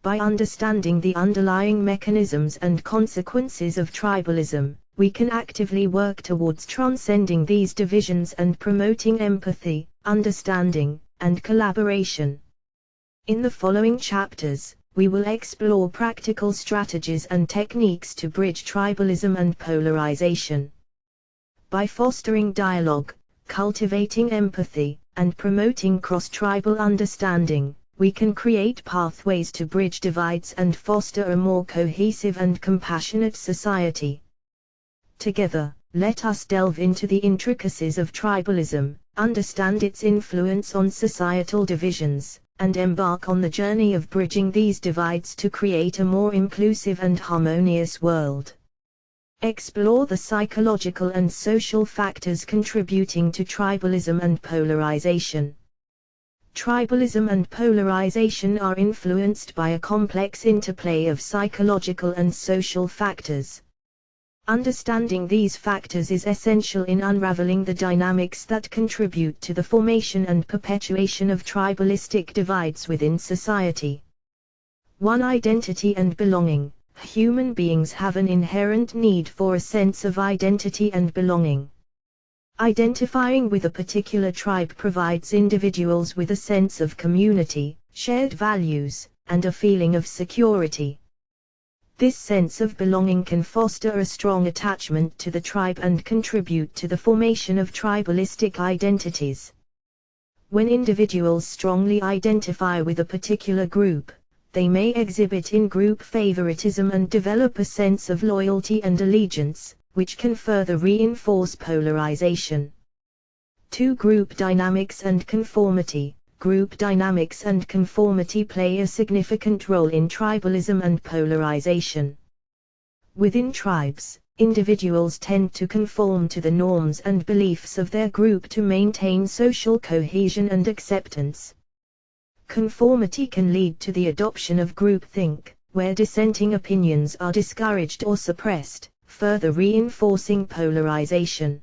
By understanding the underlying mechanisms and consequences of tribalism, we can actively work towards transcending these divisions and promoting empathy, understanding, and collaboration. In the following chapters, we will explore practical strategies and techniques to bridge tribalism and polarization. By fostering dialogue, cultivating empathy, and promoting cross-tribal understanding, we can create pathways to bridge divides and foster a more cohesive and compassionate society. Together, let us delve into the intricacies of tribalism, understand its influence on societal divisions, and embark on the journey of bridging these divides to create a more inclusive and harmonious world. Explore the psychological and social factors contributing to tribalism and polarization. Tribalism and polarization are influenced by a complex interplay of psychological and social factors. Understanding these factors is essential in unraveling the dynamics that contribute to the formation and perpetuation of tribalistic divides within society. 1. Identity and belonging. Human beings have an inherent need for a sense of identity and belonging. Identifying with a particular tribe provides individuals with a sense of community, shared values, and a feeling of security. This sense of belonging can foster a strong attachment to the tribe and contribute to the formation of tribalistic identities. When individuals strongly identify with a particular group, they may exhibit in-group favoritism and develop a sense of loyalty and allegiance, which can further reinforce polarization. 2. Group dynamics and conformity. Group dynamics and conformity play a significant role in tribalism and polarization. Within tribes, individuals tend to conform to the norms and beliefs of their group to maintain social cohesion and acceptance. Conformity can lead to the adoption of groupthink, where dissenting opinions are discouraged or suppressed, further reinforcing polarization.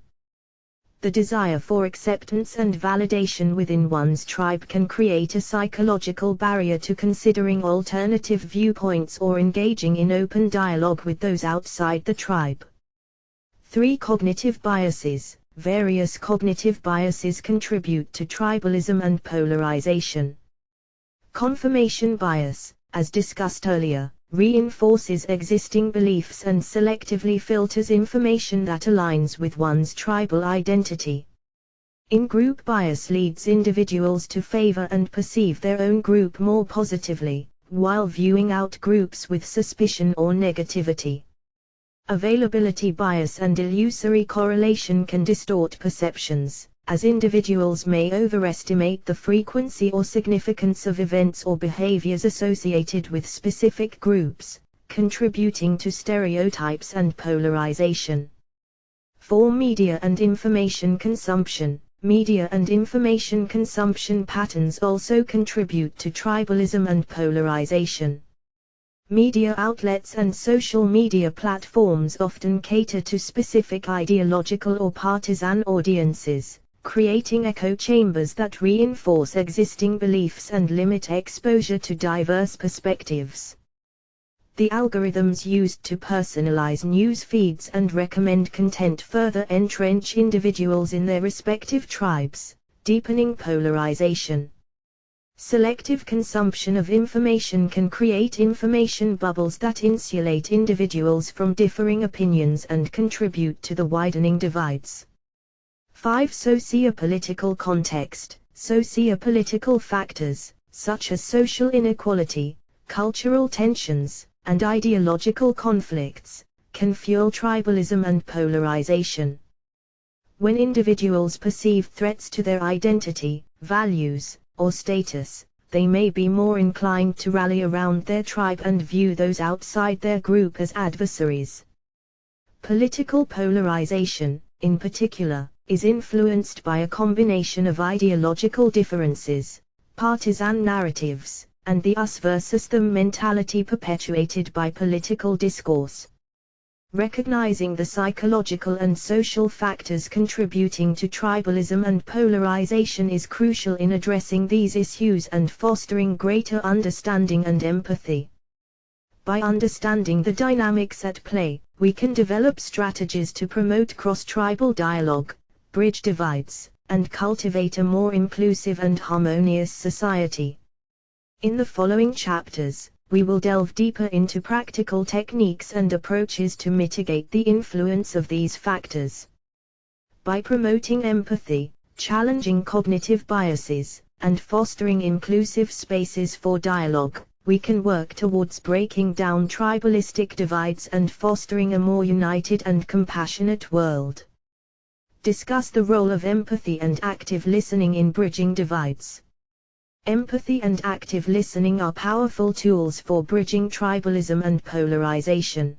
The desire for acceptance and validation within one's tribe can create a psychological barrier to considering alternative viewpoints or engaging in open dialogue with those outside the tribe. 3. Cognitive biases. Various cognitive biases contribute to tribalism and polarization. Confirmation bias, as discussed earlier, reinforces existing beliefs and selectively filters information that aligns with one's tribal identity. In-group bias leads individuals to favor and perceive their own group more positively, while viewing out groups with suspicion or negativity. Availability bias and illusory correlation can distort perceptions, as individuals may overestimate the frequency or significance of events or behaviors associated with specific groups, contributing to stereotypes and polarization. 4. Media and information consumption. Media and information consumption patterns also contribute to tribalism and polarization. Media outlets and social media platforms often cater to specific ideological or partisan audiences, creating echo chambers that reinforce existing beliefs and limit exposure to diverse perspectives. The algorithms used to personalize news feeds and recommend content further entrench individuals in their respective tribes, deepening polarization. Selective consumption of information can create information bubbles that insulate individuals from differing opinions and contribute to the widening divides. 5. Sociopolitical context. Sociopolitical factors, such as social inequality, cultural tensions, and ideological conflicts, can fuel tribalism and polarization. When individuals perceive threats to their identity, values, or status, they may be more inclined to rally around their tribe and view those outside their group as adversaries. Political polarization, in particular, is influenced by a combination of ideological differences, partisan narratives, and the us versus them mentality perpetuated by political discourse. Recognizing the psychological and social factors contributing to tribalism and polarization is crucial in addressing these issues and fostering greater understanding and empathy. By understanding the dynamics at play, we can develop strategies to promote cross-tribal dialogue, bridge divides, and cultivate a more inclusive and harmonious society. In the following chapters, we will delve deeper into practical techniques and approaches to mitigate the influence of these factors. By promoting empathy, challenging cognitive biases, and fostering inclusive spaces for dialogue, we can work towards breaking down tribalistic divides and fostering a more united and compassionate world. Discuss the role of empathy and active listening in bridging divides. Empathy and active listening are powerful tools for bridging tribalism and polarization.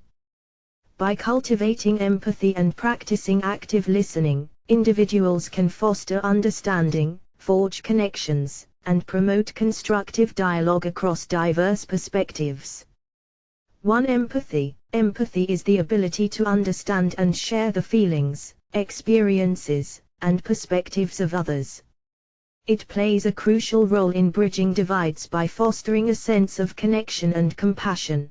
By cultivating empathy and practicing active listening, individuals can foster understanding, forge connections, and promote constructive dialogue across diverse perspectives. 1. Empathy. Empathy is the ability to understand and share the feelings, experiences, and perspectives of others. It plays a crucial role in bridging divides by fostering a sense of connection and compassion.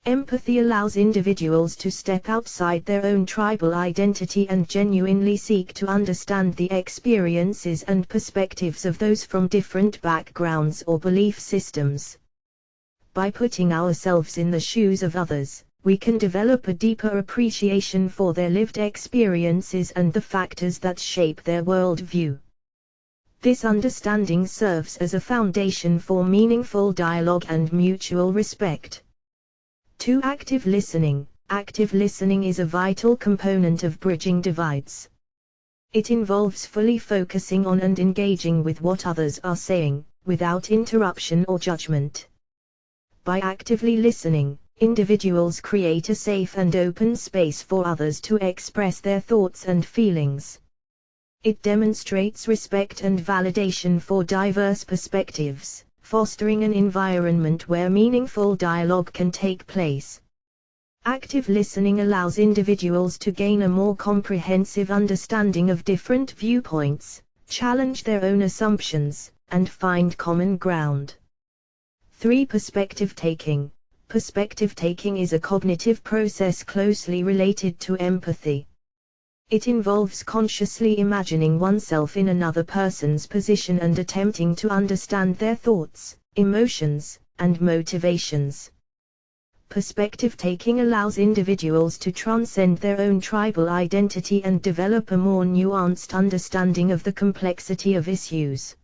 Empathy allows individuals to step outside their own tribal identity and genuinely seek to understand the experiences and perspectives of those from different backgrounds or belief systems. By putting ourselves in the shoes of others, we can develop a deeper appreciation for their lived experiences and the factors that shape their worldview. This understanding serves as a foundation for meaningful dialogue and mutual respect. 2. Active listening. Active listening is a vital component of bridging divides. It involves fully focusing on and engaging with what others are saying, without interruption or judgment. By actively listening, individuals create a safe and open space for others to express their thoughts and feelings. It demonstrates respect and validation for diverse perspectives, fostering an environment where meaningful dialogue can take place. Active listening allows individuals to gain a more comprehensive understanding of different viewpoints, challenge their own assumptions, and find common ground. 3. Perspective taking. Perspective taking is a cognitive process closely related to empathy. It involves consciously imagining oneself in another person's position and attempting to understand their thoughts, emotions, and motivations. Perspective taking allows individuals to transcend their own tribal identity and develop a more nuanced understanding of the complexity of issues.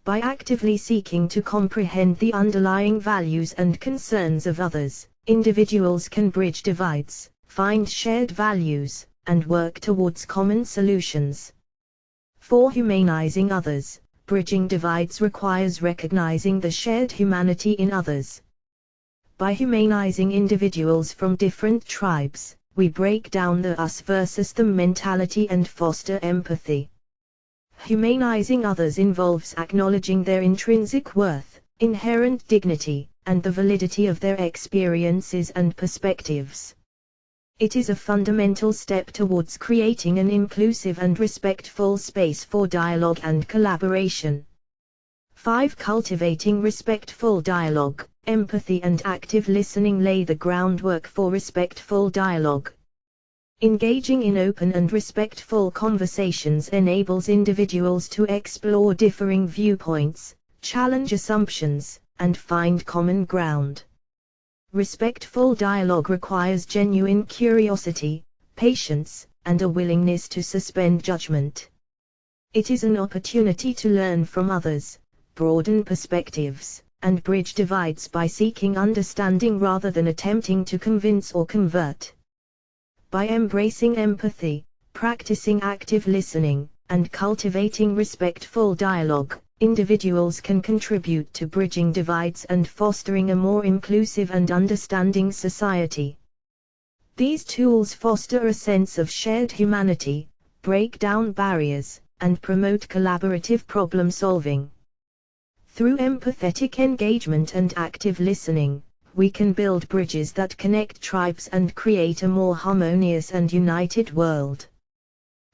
By actively seeking to comprehend the underlying values and concerns of others, individuals can bridge divides, find shared values, and work towards common solutions. 4. Humanizing others. Bridging divides requires recognizing the shared humanity in others. By humanizing individuals from different tribes, we break down the us versus them mentality and foster empathy. Humanizing others involves acknowledging their intrinsic worth, inherent dignity, and the validity of their experiences and perspectives. It is a fundamental step towards creating an inclusive and respectful space for dialogue and collaboration. 5. Cultivating respectful dialogue. Empathy and active listening lay the groundwork for respectful dialogue. Engaging in open and respectful conversations enables individuals to explore differing viewpoints, challenge assumptions, and find common ground. Respectful dialogue requires genuine curiosity, patience, and a willingness to suspend judgment. It is an opportunity to learn from others, broaden perspectives, and bridge divides by seeking understanding rather than attempting to convince or convert. By embracing empathy, practicing active listening, and cultivating respectful dialogue, individuals can contribute to bridging divides and fostering a more inclusive and understanding society. These tools foster a sense of shared humanity, break down barriers, and promote collaborative problem solving. Through empathetic engagement and active listening, we can build bridges that connect tribes and create a more harmonious and united world.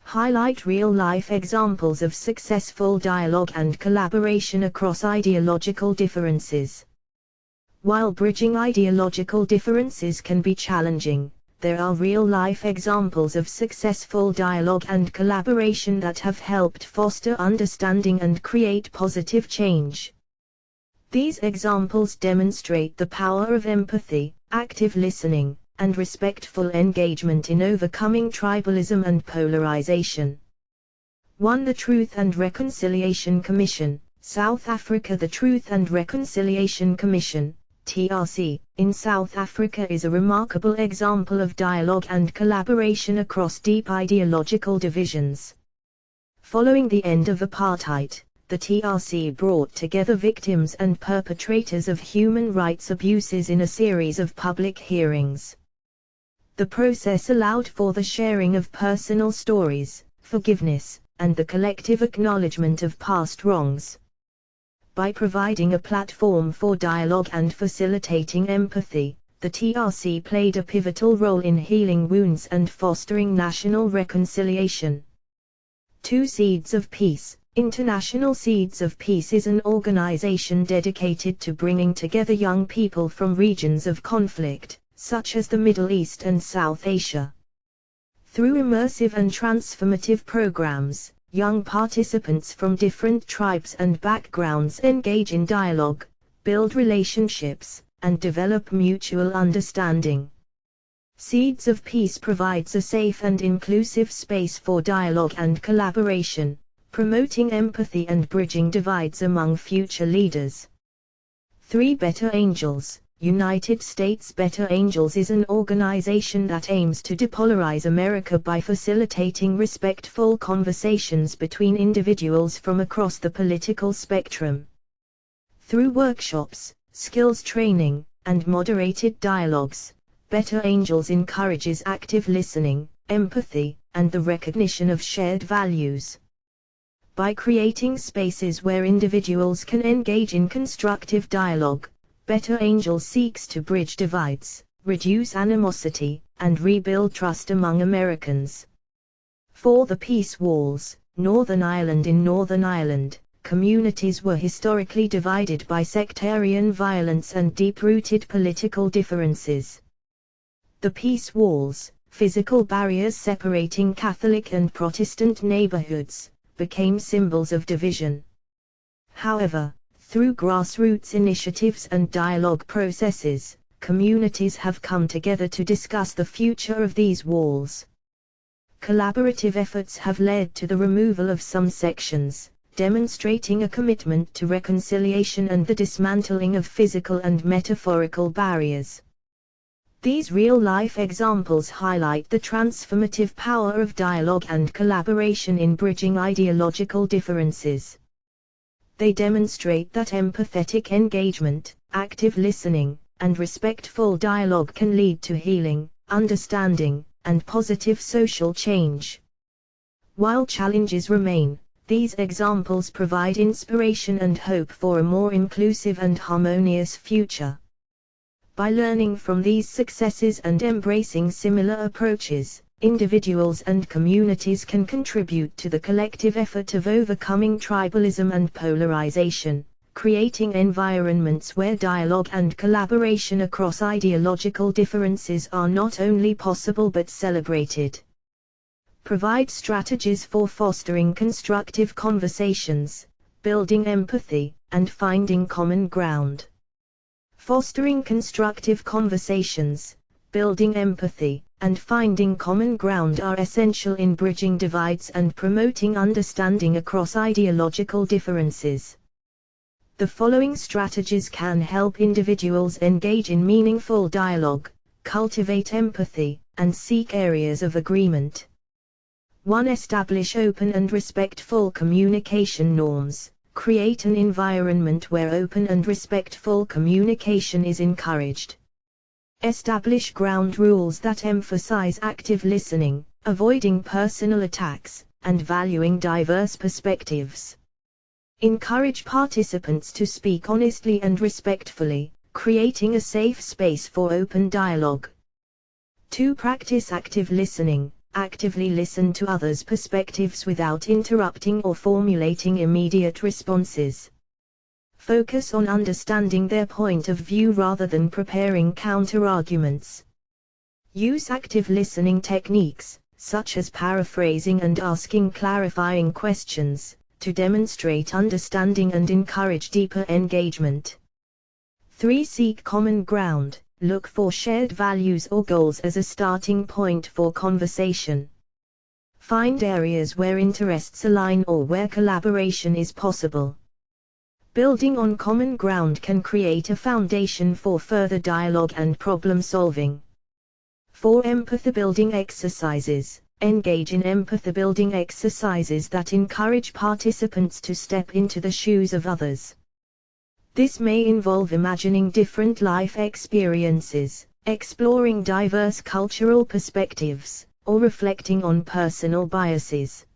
Highlight real-life examples of successful dialogue and collaboration across ideological differences. While bridging ideological differences can be challenging, there are real-life examples of successful dialogue and collaboration that have helped foster understanding and create positive change. These examples demonstrate the power of empathy, active listening, and respectful engagement in overcoming tribalism and polarization. 1. The Truth and Reconciliation Commission, South Africa. The Truth and Reconciliation Commission, TRC, in South Africa is a remarkable example of dialogue and collaboration across deep ideological divisions. Following the end of apartheid, the TRC brought together victims and perpetrators of human rights abuses in a series of public hearings. The process allowed for the sharing of personal stories, forgiveness, and the collective acknowledgement of past wrongs. By providing a platform for dialogue and facilitating empathy, the TRC played a pivotal role in healing wounds and fostering national reconciliation. 2. Seeds of Peace. International Seeds of Peace is an organization dedicated to bringing together young people from regions of conflict, such as the Middle East and South Asia. Through immersive and transformative programs, young participants from different tribes and backgrounds engage in dialogue, build relationships, and develop mutual understanding. Seeds of Peace provides a safe and inclusive space for dialogue and collaboration, promoting empathy and bridging divides among future leaders. 3. Better Angels. United States Better Angels is an organization that aims to depolarize America by facilitating respectful conversations between individuals from across the political spectrum. Through workshops, skills training, and moderated dialogues, Better Angels encourages active listening, empathy, and the recognition of shared values. By creating spaces where individuals can engage in constructive dialogue, Better Angels seeks to bridge divides, reduce animosity, and rebuild trust among Americans. For the peace walls, Northern Ireland. In Northern Ireland, communities were historically divided by sectarian violence and deep-rooted political differences. The peace walls, physical barriers separating Catholic and Protestant neighborhoods, became symbols of division. However, through grassroots initiatives and dialogue processes, communities have come together to discuss the future of these walls. Collaborative efforts have led to the removal of some sections, demonstrating a commitment to reconciliation and the dismantling of physical and metaphorical barriers. These real-life examples highlight the transformative power of dialogue and collaboration in bridging ideological differences. They demonstrate that empathetic engagement, active listening, and respectful dialogue can lead to healing, understanding, and positive social change. While challenges remain, these examples provide inspiration and hope for a more inclusive and harmonious future. By learning from these successes and embracing similar approaches, individuals and communities can contribute to the collective effort of overcoming tribalism and polarization, creating environments where dialogue and collaboration across ideological differences are not only possible but celebrated. Provide strategies for fostering constructive conversations, building empathy, and finding common ground. Fostering constructive conversations, building empathy, and finding common ground are essential in bridging divides and promoting understanding across ideological differences. The following strategies can help individuals engage in meaningful dialogue, cultivate empathy, and seek areas of agreement. 1. Establish open and respectful communication norms. Create an environment where open and respectful communication is encouraged. Establish ground rules that emphasize active listening, avoiding personal attacks, and valuing diverse perspectives. Encourage participants to speak honestly and respectfully, creating a safe space for open dialogue. 2. Practice active listening. Actively listen to others' perspectives without interrupting or formulating immediate responses. Focus on understanding their point of view rather than preparing counter-arguments. Use active listening techniques, such as paraphrasing and asking clarifying questions, to demonstrate understanding and encourage deeper engagement. 3. Seek common ground. Look for shared values or goals as a starting point for conversation. Find areas where interests align or where collaboration is possible. Building on common ground can create a foundation for further dialogue and problem solving. 4. Empathy-building exercises. Engage in empathy-building exercises that encourage participants to step into the shoes of others. This may involve imagining different life experiences, exploring diverse cultural perspectives, or reflecting on personal biases.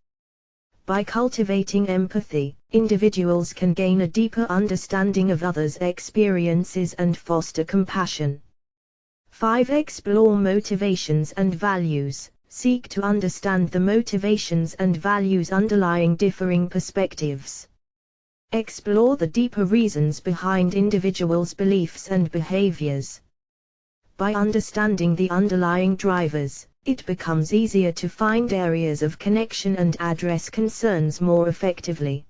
By cultivating empathy, individuals can gain a deeper understanding of others' experiences and foster compassion. 5. Explore motivations and values. Seek to understand the motivations and values underlying differing perspectives. Explore the deeper reasons behind individuals' beliefs and behaviors. By understanding the underlying drivers, it becomes easier to find areas of connection and address concerns more effectively.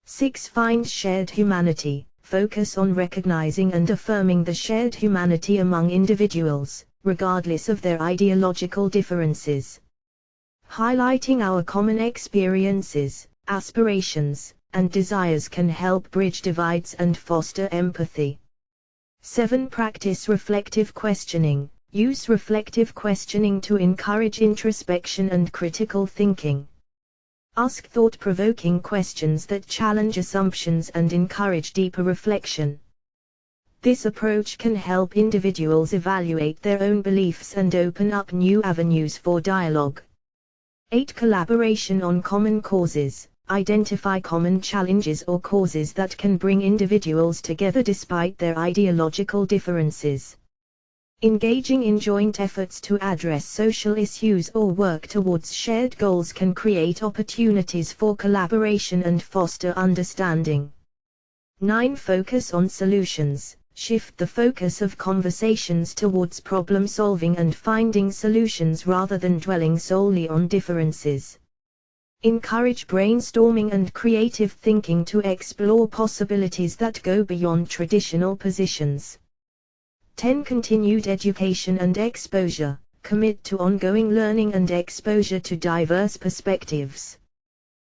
6. Find shared humanity. Focus on recognizing and affirming the shared humanity among individuals, regardless of their ideological differences. Highlighting our common experiences, aspirations, and desires can help bridge divides and foster empathy. 7. Practice reflective questioning. Use reflective questioning to encourage introspection and critical thinking. Ask thought-provoking questions that challenge assumptions and encourage deeper reflection. This approach can help individuals evaluate their own beliefs and open up new avenues for dialogue. 8. Collaboration on common causes. Identify common challenges or causes that can bring individuals together despite their ideological differences. Engaging in joint efforts to address social issues or work towards shared goals can create opportunities for collaboration and foster understanding. 9. Focus on solutions. Shift the focus of conversations towards problem solving and finding solutions rather than dwelling solely on differences. Encourage brainstorming and creative thinking to explore possibilities that go beyond traditional positions. 10. Continued education and exposure. Commit to ongoing learning and exposure to diverse perspectives.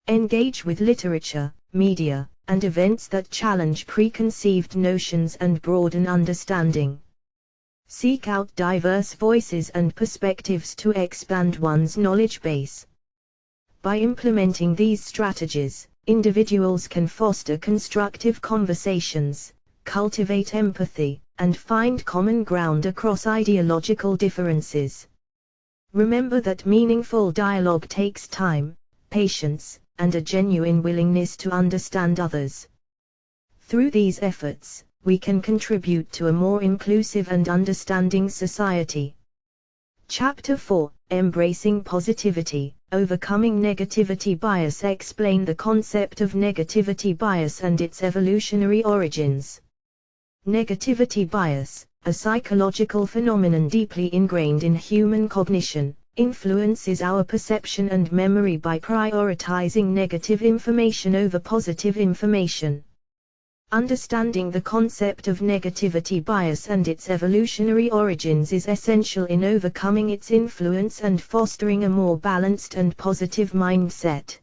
Engage with literature, media, and events that challenge preconceived notions and broaden understanding. Seek out diverse voices and perspectives to expand one's knowledge base. By implementing these strategies, individuals can foster constructive conversations, cultivate empathy, and find common ground across ideological differences. Remember that meaningful dialogue takes time, patience, and a genuine willingness to understand others. Through these efforts, we can contribute to a more inclusive and understanding society. Chapter 4: Embracing Positivity, Overcoming Negativity Bias. Explain the concept of negativity bias and its evolutionary origins. Negativity bias, a psychological phenomenon deeply ingrained in human cognition, influences our perception and memory by prioritizing negative information over positive information. Understanding the concept of negativity bias and its evolutionary origins is essential in overcoming its influence and fostering a more balanced and positive mindset.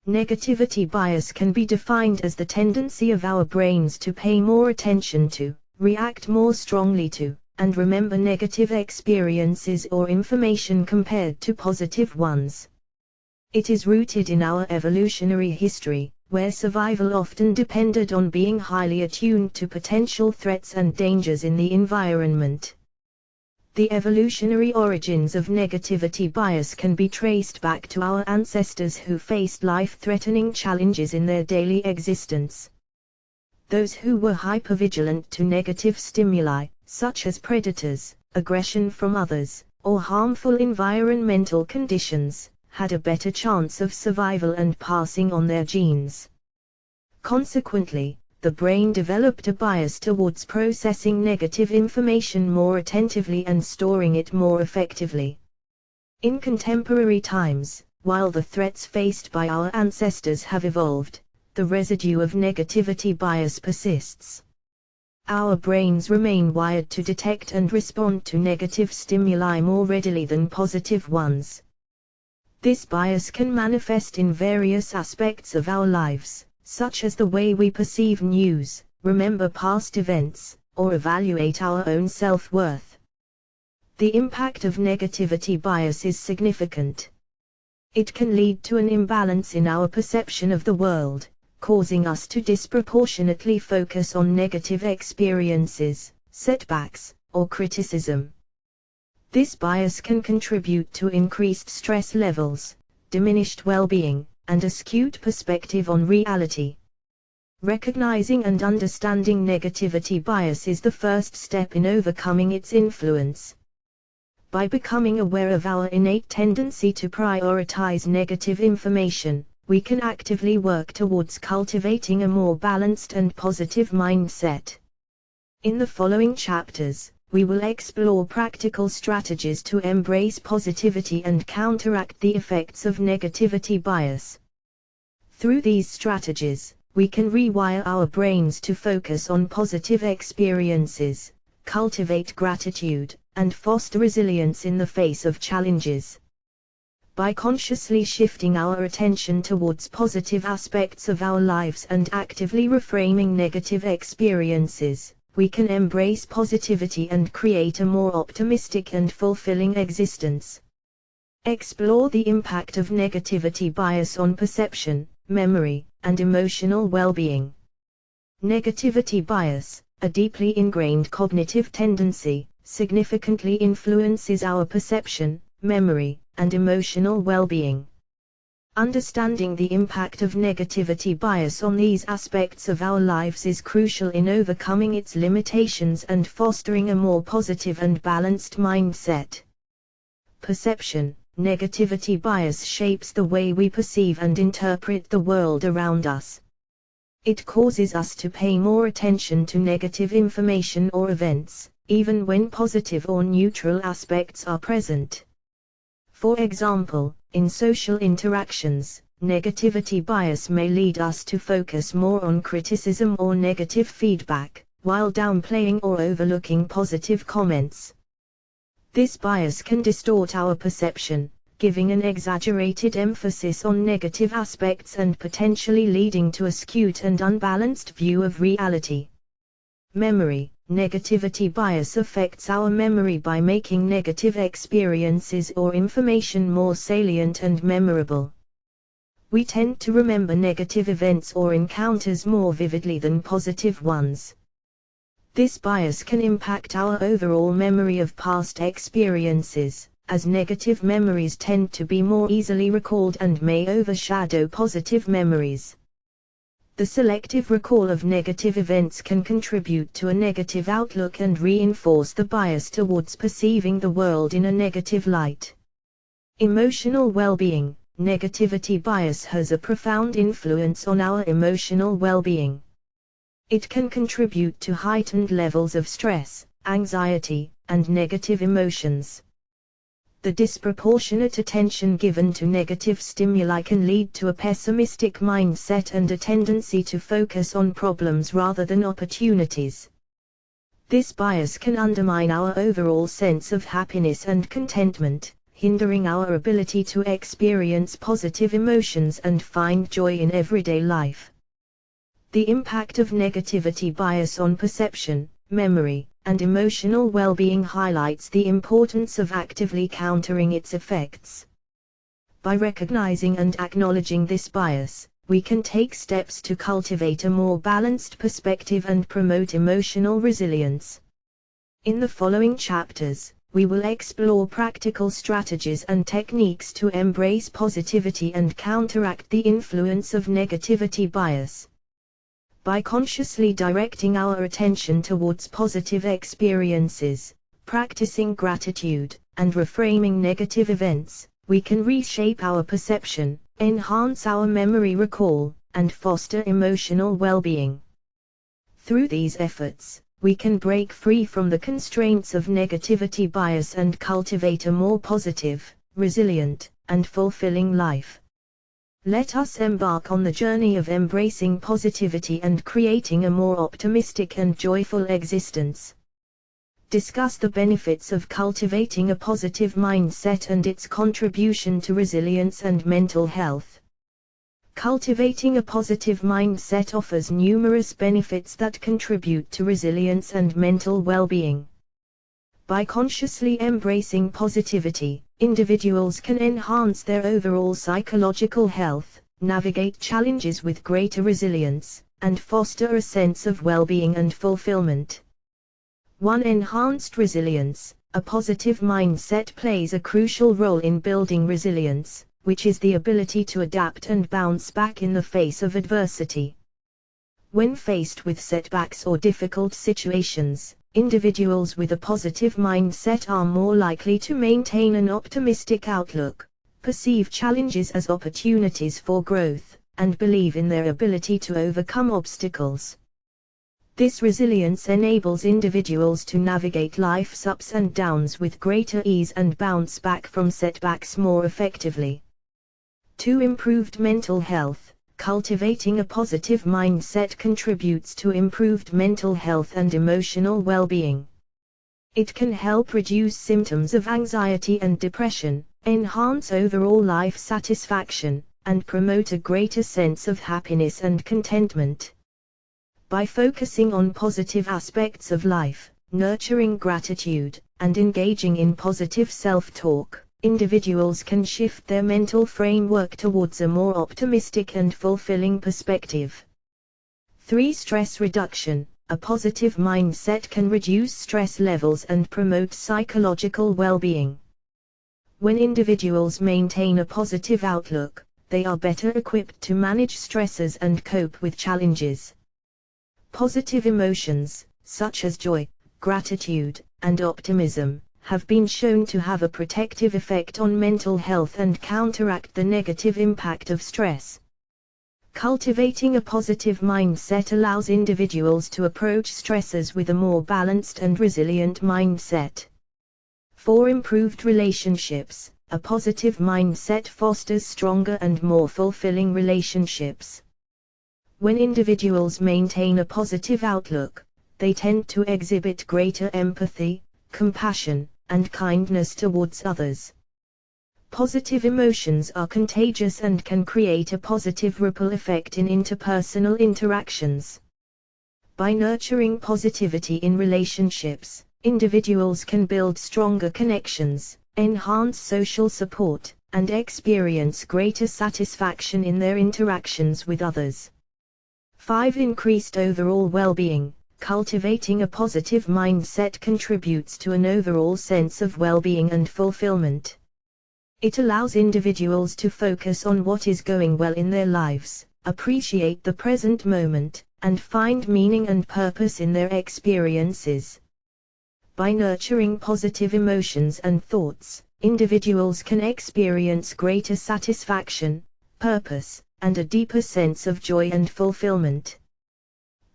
Negativity bias can be defined as the tendency of our brains to pay more attention to, react more strongly to, and remember negative experiences or information compared to positive ones. It is rooted in our evolutionary history, where survival often depended on being highly attuned to potential threats and dangers in the environment. The evolutionary origins of negativity bias can be traced back to our ancestors who faced life-threatening challenges in their daily existence. Those who were hypervigilant to negative stimuli, such as predators, aggression from others, or harmful environmental conditions, had a better chance of survival and passing on their genes. Consequently, the brain developed a bias towards processing negative information more attentively and storing it more effectively. In contemporary times, while the threats faced by our ancestors have evolved, the residue of negativity bias persists. Our brains remain wired to detect and respond to negative stimuli more readily than positive ones. This bias can manifest in various aspects of our lives, such as the way we perceive news, remember past events, or evaluate our own self-worth. The impact of negativity bias is significant. It can lead to an imbalance in our perception of the world, causing us to disproportionately focus on negative experiences, setbacks, or criticism. This bias can contribute to increased stress levels, diminished well-being, and a skewed perspective on reality. Recognizing and understanding negativity bias is the first step in overcoming its influence. By becoming aware of our innate tendency to prioritize negative information, we can actively work towards cultivating a more balanced and positive mindset. In the following chapters, we will explore practical strategies to embrace positivity and counteract the effects of negativity bias. Through these strategies, we can rewire our brains to focus on positive experiences, cultivate gratitude, and foster resilience in the face of challenges. By consciously shifting our attention towards positive aspects of our lives and actively reframing negative experiences, we can embrace positivity and create a more optimistic and fulfilling existence. Explore the impact of negativity bias on perception, memory, and emotional well-being. Negativity bias, a deeply ingrained cognitive tendency, significantly influences our perception, memory, and emotional well-being. Understanding the impact of negativity bias on these aspects of our lives is crucial in overcoming its limitations and fostering a more positive and balanced mindset. Perception. Negativity bias shapes the way we perceive and interpret the world around us. It causes us to pay more attention to negative information or events, even when positive or neutral aspects are present. For example, in social interactions, negativity bias may lead us to focus more on criticism or negative feedback, while downplaying or overlooking positive comments. This bias can distort our perception, giving an exaggerated emphasis on negative aspects and potentially leading to a skewed and unbalanced view of reality. Memory. Negativity bias affects our memory by making negative experiences or information more salient and memorable. We tend to remember negative events or encounters more vividly than positive ones. This bias can impact our overall memory of past experiences, as negative memories tend to be more easily recalled and may overshadow positive memories. The selective recall of negative events can contribute to a negative outlook and reinforce the bias towards perceiving the world in a negative light. Emotional well-being. Negativity bias has a profound influence on our emotional well-being. It can contribute to heightened levels of stress, anxiety, and negative emotions. The disproportionate attention given to negative stimuli can lead to a pessimistic mindset and a tendency to focus on problems rather than opportunities. This bias can undermine our overall sense of happiness and contentment, hindering our ability to experience positive emotions and find joy in everyday life. The impact of negativity bias on perception, memory, and emotional well-being highlights the importance of actively countering its effects. By recognizing and acknowledging this bias, we can take steps to cultivate a more balanced perspective and promote emotional resilience. In the following chapters, we will explore practical strategies and techniques to embrace positivity and counteract the influence of negativity bias. By consciously directing our attention towards positive experiences, practicing gratitude, and reframing negative events, we can reshape our perception, enhance our memory recall, and foster emotional well-being. Through these efforts, we can break free from the constraints of negativity bias and cultivate a more positive, resilient, and fulfilling life. Let us embark on the journey of embracing positivity and creating a more optimistic and joyful existence. Discuss the benefits of cultivating a positive mindset and its contribution to resilience and mental health. Cultivating a positive mindset offers numerous benefits that contribute to resilience and mental well-being. By consciously embracing positivity, individuals can enhance their overall psychological health, navigate challenges with greater resilience, and foster a sense of well-being and fulfillment. 1. Enhanced resilience. A positive mindset plays a crucial role in building resilience, which is the ability to adapt and bounce back in the face of adversity. When faced with setbacks or difficult situations, individuals with a positive mindset are more likely to maintain an optimistic outlook, perceive challenges as opportunities for growth, and believe in their ability to overcome obstacles. This resilience enables individuals to navigate life's ups and downs with greater ease and bounce back from setbacks more effectively. 2. Improved mental health. Cultivating a positive mindset contributes to improved mental health and emotional well-being. It can help reduce symptoms of anxiety and depression, enhance overall life satisfaction, and promote a greater sense of happiness and contentment. By focusing on positive aspects of life, nurturing gratitude, and engaging in positive self-talk, individuals can shift their mental framework towards a more optimistic and fulfilling perspective. 3. Stress reduction. A positive mindset can reduce stress levels and promote psychological well-being. When individuals maintain a positive outlook, they are better equipped to manage stresses and cope with challenges. Positive emotions, such as joy, gratitude, and optimism, have been shown to have a protective effect on mental health and counteract the negative impact of stress. Cultivating a positive mindset allows individuals to approach stresses with a more balanced and resilient mindset. For improved relationships, a positive mindset fosters stronger and more fulfilling relationships. When individuals maintain a positive outlook, they tend to exhibit greater empathy, compassion, and kindness towards others. Positive emotions are contagious and can create a positive ripple effect in interpersonal interactions. By nurturing positivity in relationships, individuals can build stronger connections, enhance social support, and experience greater satisfaction in their interactions with others. 5. Increased overall well-being. Cultivating a positive mindset contributes to an overall sense of well-being and fulfillment. It allows individuals to focus on what is going well in their lives, appreciate the present moment, and find meaning and purpose in their experiences. By nurturing positive emotions and thoughts, individuals can experience greater satisfaction, purpose, and a deeper sense of joy and fulfillment.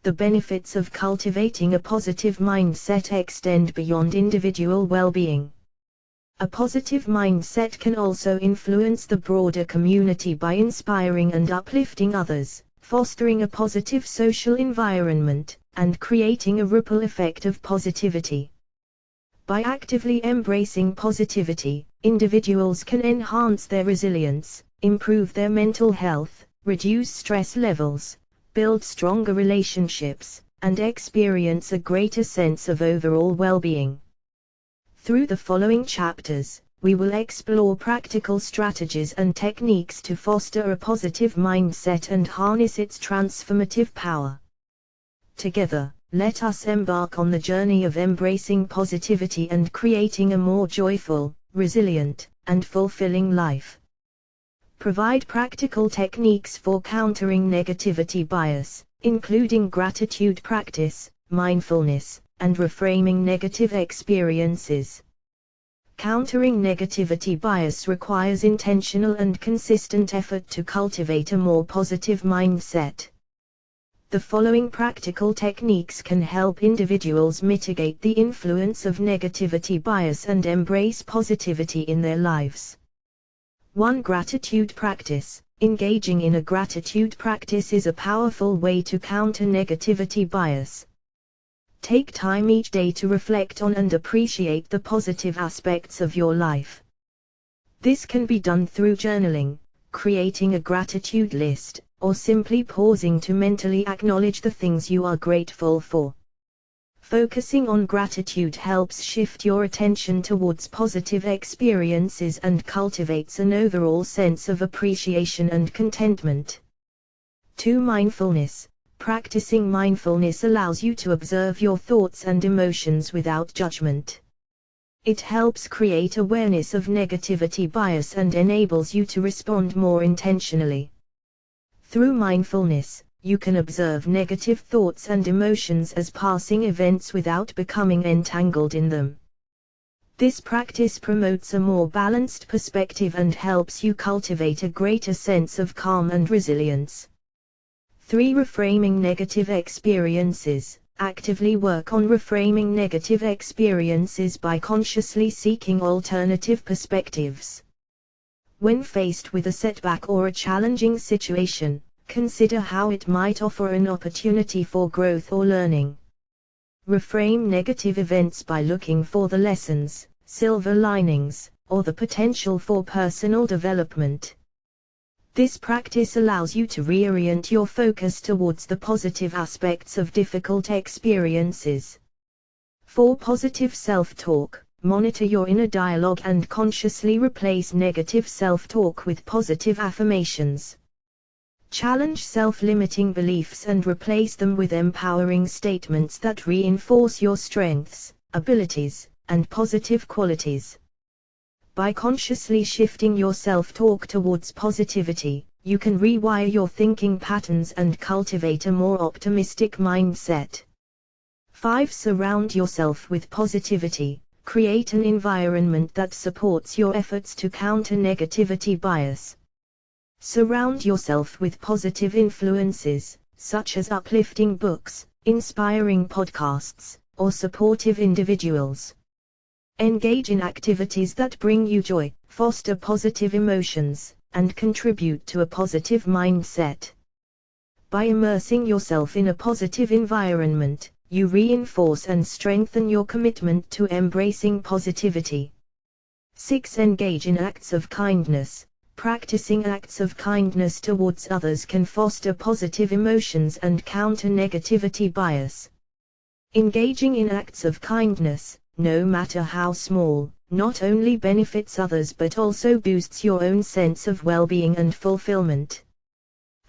The benefits of cultivating a positive mindset extend beyond individual well-being. A positive mindset can also influence the broader community by inspiring and uplifting others, fostering a positive social environment, and creating a ripple effect of positivity. By actively embracing positivity, individuals can enhance their resilience, improve their mental health, reduce stress levels, build stronger relationships, and experience a greater sense of overall well-being. Through the following chapters, we will explore practical strategies and techniques to foster a positive mindset and harness its transformative power. Together, let us embark on the journey of embracing positivity and creating a more joyful, resilient, and fulfilling life. Provide practical techniques for countering negativity bias, including gratitude practice, mindfulness, and reframing negative experiences. Countering negativity bias requires intentional and consistent effort to cultivate a more positive mindset. The following practical techniques can help individuals mitigate the influence of negativity bias and embrace positivity in their lives. 1. Gratitude practice. Engaging in a gratitude practice is a powerful way to counter negativity bias. Take time each day to reflect on and appreciate the positive aspects of your life. This can be done through journaling, creating a gratitude list, or simply pausing to mentally acknowledge the things you are grateful for. Focusing on gratitude helps shift your attention towards positive experiences and cultivates an overall sense of appreciation and contentment. 2. Mindfulness. Practicing mindfulness allows you to observe your thoughts and emotions without judgment. It helps create awareness of negativity bias and enables you to respond more intentionally. Through mindfulness, you can observe negative thoughts and emotions as passing events without becoming entangled in them. This practice promotes a more balanced perspective and helps you cultivate a greater sense of calm and resilience. 3. Reframing negative experiences. Actively work on reframing negative experiences by consciously seeking alternative perspectives. When faced with a setback or a challenging situation, consider how it might offer an opportunity for growth or learning. Reframe negative events by looking for the lessons, silver linings, or the potential for personal development. This practice allows you to reorient your focus towards the positive aspects of difficult experiences. 4. Positive self-talk. Monitor your inner dialogue and consciously replace negative self-talk with positive affirmations. Challenge self-limiting beliefs and replace them with empowering statements that reinforce your strengths, abilities, and positive qualities. By consciously shifting your self-talk towards positivity, you can rewire your thinking patterns and cultivate a more optimistic mindset. 5. Surround yourself with positivity. Create an environment that supports your efforts to counter negativity bias. Surround yourself with positive influences, such as uplifting books, inspiring podcasts, or supportive individuals. Engage in activities that bring you joy, foster positive emotions, and contribute to a positive mindset. By immersing yourself in a positive environment, you reinforce and strengthen your commitment to embracing positivity. 6. Engage in acts of kindness. Practicing acts of kindness towards others can foster positive emotions and counter negativity bias. Engaging in acts of kindness, no matter how small, not only benefits others but also boosts your own sense of well-being and fulfillment.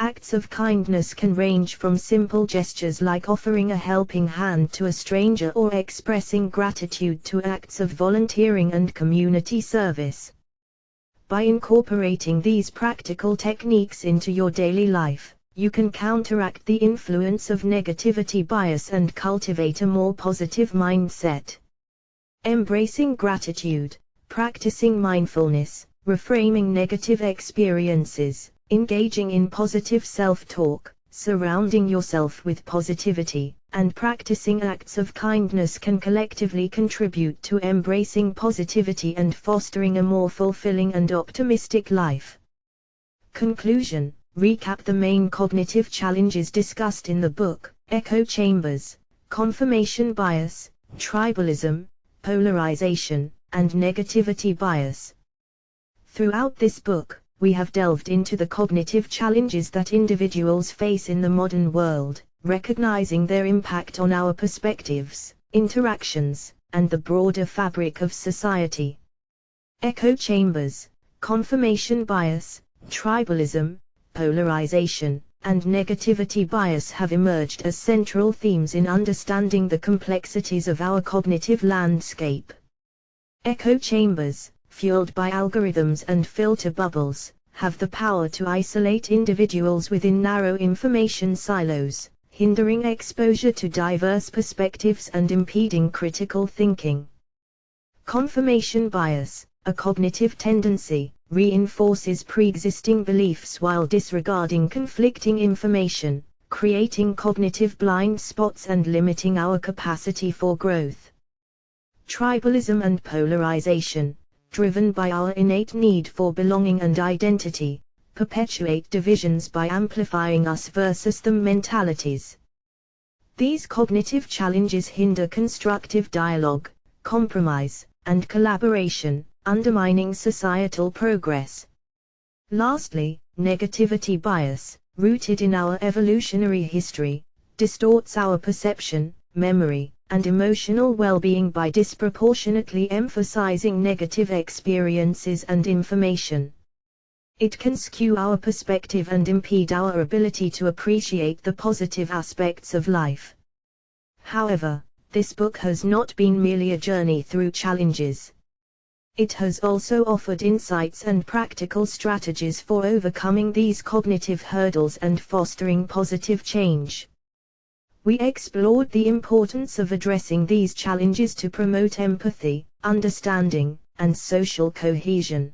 Acts of kindness can range from simple gestures like offering a helping hand to a stranger or expressing gratitude to acts of volunteering and community service. By incorporating these practical techniques into your daily life, you can counteract the influence of negativity bias and cultivate a more positive mindset. Embracing gratitude, practicing mindfulness, reframing negative experiences, engaging in positive self-talk, surrounding yourself with positivity, and practicing acts of kindness can collectively contribute to embracing positivity and fostering a more fulfilling and optimistic life. Conclusion. Recap the main cognitive challenges discussed in the book: echo chambers, confirmation bias, tribalism, polarization, and negativity bias. Throughout this book, we have delved into the cognitive challenges that individuals face in the modern world, recognizing their impact on our perspectives, interactions, and the broader fabric of society. Echo chambers, confirmation bias, tribalism, polarization, and negativity bias have emerged as central themes in understanding the complexities of our cognitive landscape. Echo chambers, fueled by algorithms and filter bubbles, have the power to isolate individuals within narrow information silos, hindering exposure to diverse perspectives and impeding critical thinking. Confirmation bias, a cognitive tendency, reinforces pre-existing beliefs while disregarding conflicting information, creating cognitive blind spots and limiting our capacity for growth. Tribalism and polarization, driven by our innate need for belonging and identity, perpetuate divisions by amplifying us versus them mentalities. These cognitive challenges hinder constructive dialogue, compromise, and collaboration, undermining societal progress. Lastly, negativity bias, rooted in our evolutionary history, distorts our perception, memory, and emotional well-being by disproportionately emphasizing negative experiences and information. It can skew our perspective and impede our ability to appreciate the positive aspects of life. However, this book has not been merely a journey through challenges. It has also offered insights and practical strategies for overcoming these cognitive hurdles and fostering positive change. We explored the importance of addressing these challenges to promote empathy, understanding, and social cohesion.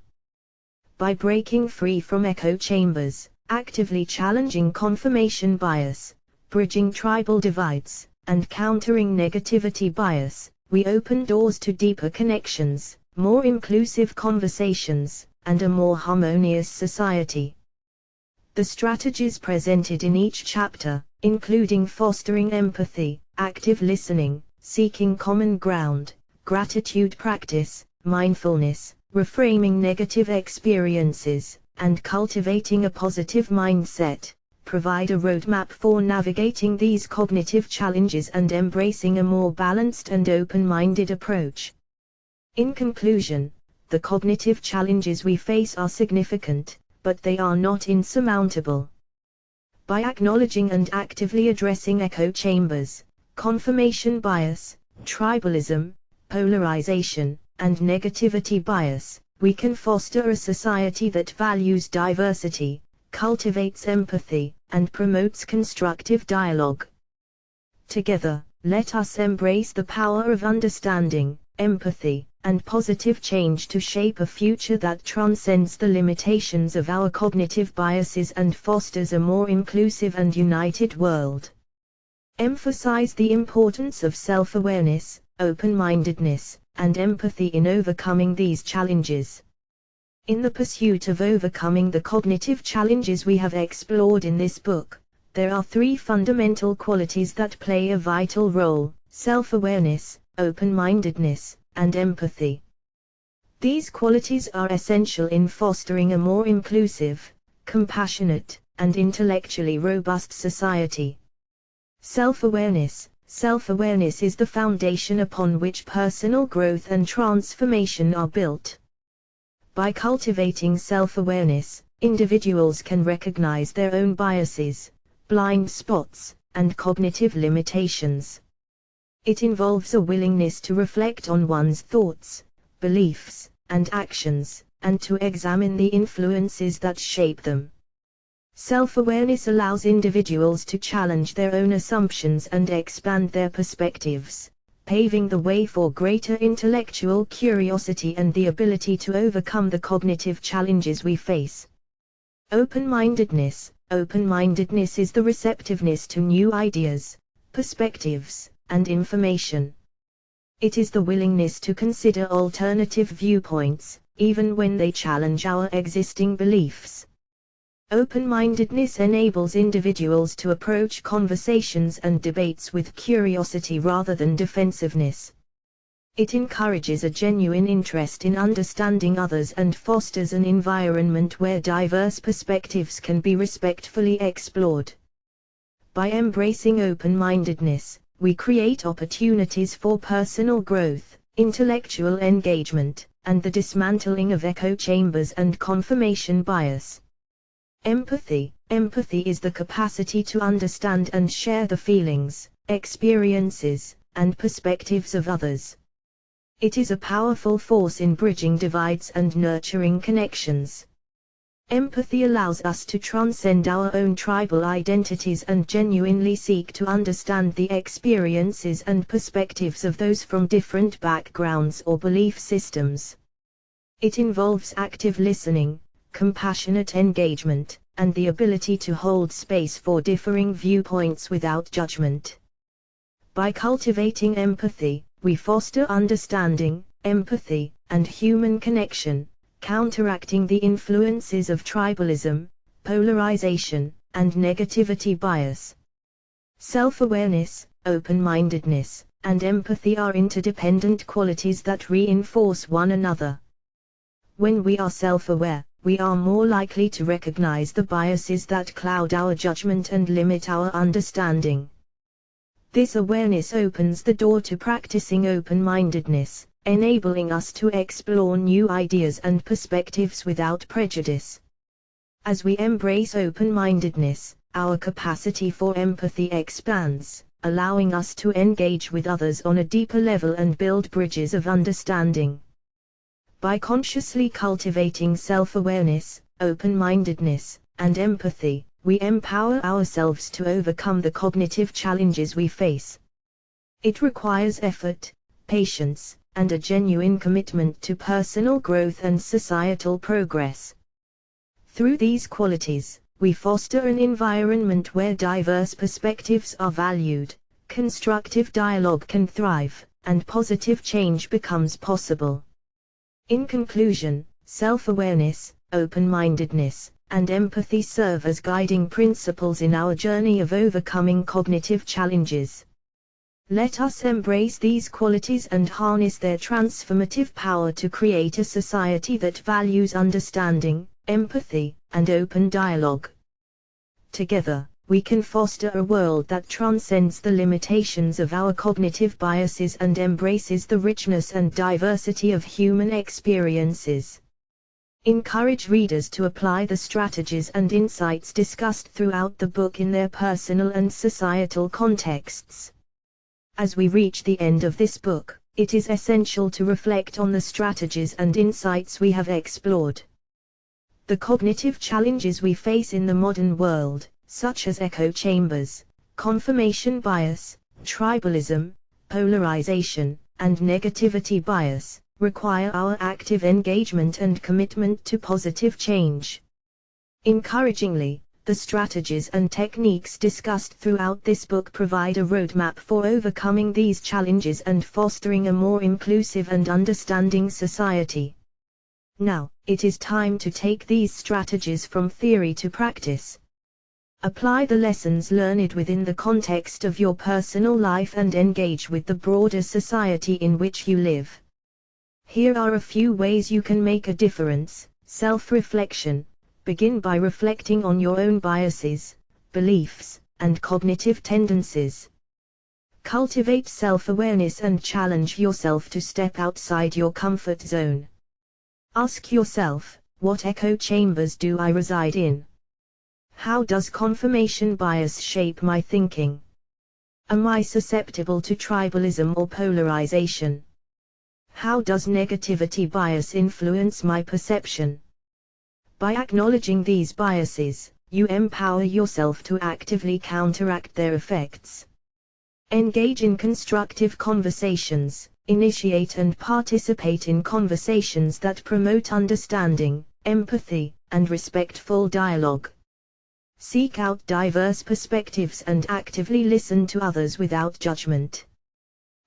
By breaking free from echo chambers, actively challenging confirmation bias, bridging tribal divides, and countering negativity bias, we open doors to deeper connections, more inclusive conversations, and a more harmonious society. The strategies presented in each chapter, including fostering empathy, active listening, seeking common ground, gratitude practice, mindfulness, reframing negative experiences, and cultivating a positive mindset, provide a roadmap for navigating these cognitive challenges and embracing a more balanced and open-minded approach. In conclusion, the cognitive challenges we face are significant, but they are not insurmountable. By acknowledging and actively addressing echo chambers, confirmation bias, tribalism, polarization, and negativity bias, we can foster a society that values diversity, cultivates empathy, and promotes constructive dialogue. Together, let us embrace the power of understanding, empathy, and positive change to shape a future that transcends the limitations of our cognitive biases and fosters a more inclusive and united world. Emphasize the importance of self-awareness, open-mindedness, and empathy in overcoming these challenges. In the pursuit of overcoming the cognitive challenges we have explored in this book, there are three fundamental qualities that play a vital role: self-awareness, open-mindedness, and empathy. These qualities are essential in fostering a more inclusive, compassionate, and intellectually robust society. Self-awareness. Self-awareness is the foundation upon which personal growth and transformation are built. By cultivating self-awareness, individuals can recognize their own biases, blind spots, and cognitive limitations. It involves a willingness to reflect on one's thoughts, beliefs, and actions, and to examine the influences that shape them. Self-awareness allows individuals to challenge their own assumptions and expand their perspectives, paving the way for greater intellectual curiosity and the ability to overcome the cognitive challenges we face. Open-mindedness. Open-mindedness is the receptiveness to new ideas, perspectives, and information. It is the willingness to consider alternative viewpoints, even when they challenge our existing beliefs. Open-mindedness enables individuals to approach conversations and debates with curiosity rather than defensiveness. It encourages a genuine interest in understanding others and fosters an environment where diverse perspectives can be respectfully explored. By embracing open-mindedness, we create opportunities for personal growth, intellectual engagement, and the dismantling of echo chambers and confirmation bias. Empathy. Empathy is the capacity to understand and share the feelings, experiences, and perspectives of others. It is a powerful force in bridging divides and nurturing connections. Empathy allows us to transcend our own tribal identities and genuinely seek to understand the experiences and perspectives of those from different backgrounds or belief systems. It involves active listening, compassionate engagement, and the ability to hold space for differing viewpoints without judgment. By cultivating empathy, we foster understanding, empathy, and human connection, counteracting the influences of tribalism, polarization, and negativity bias. Self-awareness, open-mindedness, and empathy are interdependent qualities that reinforce one another. When we are self-aware, we are more likely to recognize the biases that cloud our judgment and limit our understanding. This awareness opens the door to practicing open-mindedness, enabling us to explore new ideas and perspectives without prejudice. As we embrace open-mindedness, our capacity for empathy expands, allowing us to engage with others on a deeper level and build bridges of understanding. By consciously cultivating self-awareness, open-mindedness, and empathy, we empower ourselves to overcome the cognitive challenges we face. It requires effort, patience, and a genuine commitment to personal growth and societal progress. Through these qualities, we foster an environment where diverse perspectives are valued, constructive dialogue can thrive, and positive change becomes possible. In conclusion, self-awareness, open-mindedness, and empathy serve as guiding principles in our journey of overcoming cognitive challenges. Let us embrace these qualities and harness their transformative power to create a society that values understanding, empathy, and open dialogue. Together, we can foster a world that transcends the limitations of our cognitive biases and embraces the richness and diversity of human experiences. Encourage readers to apply the strategies and insights discussed throughout the book in their personal and societal contexts. As we reach the end of this book, it is essential to reflect on the strategies and insights we have explored. The cognitive challenges we face in the modern world, such as echo chambers, confirmation bias, tribalism, polarization, and negativity bias, require our active engagement and commitment to positive change. Encouragingly, the strategies and techniques discussed throughout this book provide a roadmap for overcoming these challenges and fostering a more inclusive and understanding society. Now, it is time to take these strategies from theory to practice. Apply the lessons learned within the context of your personal life and engage with the broader society in which you live. Here are a few ways you can make a difference. Self-reflection. Begin by reflecting on your own biases, beliefs, and cognitive tendencies. Cultivate self-awareness and challenge yourself to step outside your comfort zone. Ask yourself, what echo chambers do I reside in? How does confirmation bias shape my thinking? Am I susceptible to tribalism or polarization? How does negativity bias influence my perception? By acknowledging these biases, you empower yourself to actively counteract their effects. Engage in constructive conversations. Initiate and participate in conversations that promote understanding, empathy, and respectful dialogue. Seek out diverse perspectives and actively listen to others without judgment.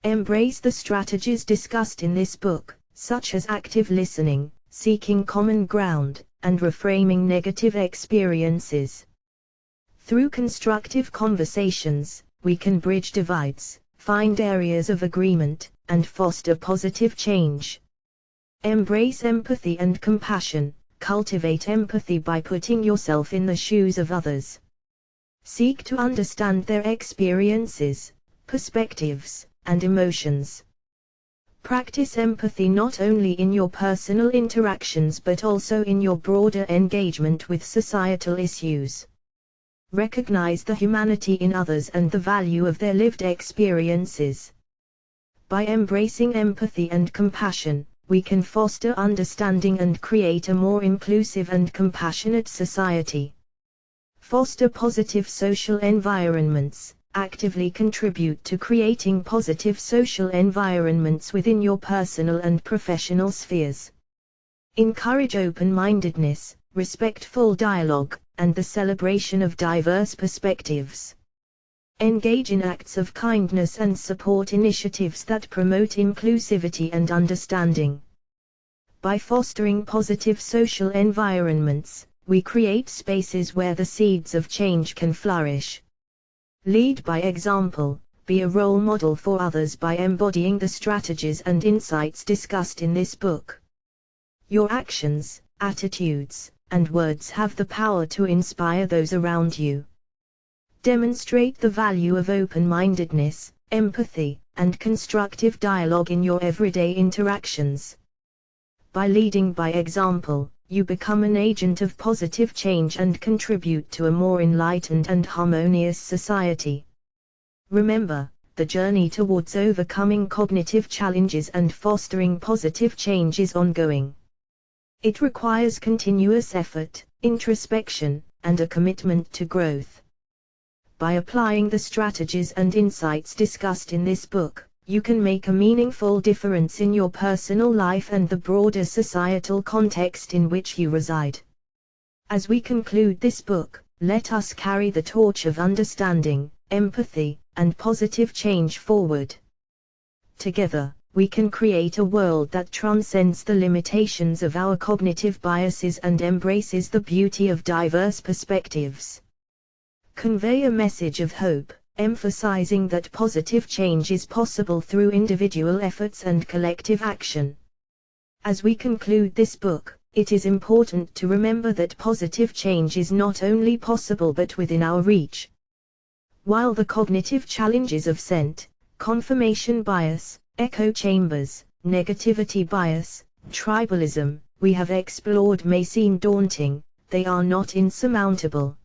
Embrace the strategies discussed in this book, such as active listening, seeking common ground, and reframing negative experiences. Through constructive conversations, we can bridge divides, find areas of agreement, and foster positive change. Embrace empathy and compassion. Cultivate empathy by putting yourself in the shoes of others. Seek to understand their experiences, perspectives, and emotions. Practice empathy not only in your personal interactions but also in your broader engagement with societal issues. Recognize the humanity in others and the value of their lived experiences. By embracing empathy and compassion, we can foster understanding and create a more inclusive and compassionate society. Foster positive social environments. Actively contribute to creating positive social environments within your personal and professional spheres. Encourage open-mindedness, respectful dialogue, and the celebration of diverse perspectives. Engage in acts of kindness and support initiatives that promote inclusivity and understanding. By fostering positive social environments, we create spaces where the seeds of change can flourish. Lead by example. Be a role model for others by embodying the strategies and insights discussed in this book. Your actions, attitudes, and words have the power to inspire those around you. Demonstrate the value of open-mindedness, empathy, and constructive dialogue in your everyday interactions. By leading by example, you become an agent of positive change and contribute to a more enlightened and harmonious society. Remember, the journey towards overcoming cognitive challenges and fostering positive change is ongoing. It requires continuous effort, introspection, and a commitment to growth. By applying the strategies and insights discussed in this book, you can make a meaningful difference in your personal life and the broader societal context in which you reside. As we conclude this book, let us carry the torch of understanding, empathy, and positive change forward. Together, we can create a world that transcends the limitations of our cognitive biases and embraces the beauty of diverse perspectives. Convey a message of hope, emphasizing that positive change is possible through individual efforts and collective action. As we conclude this book, it is important to remember that positive change is not only possible but within our reach. While the cognitive challenges of scent, confirmation bias, echo chambers, negativity bias, tribalism, we have explored may seem daunting, they are not insurmountable.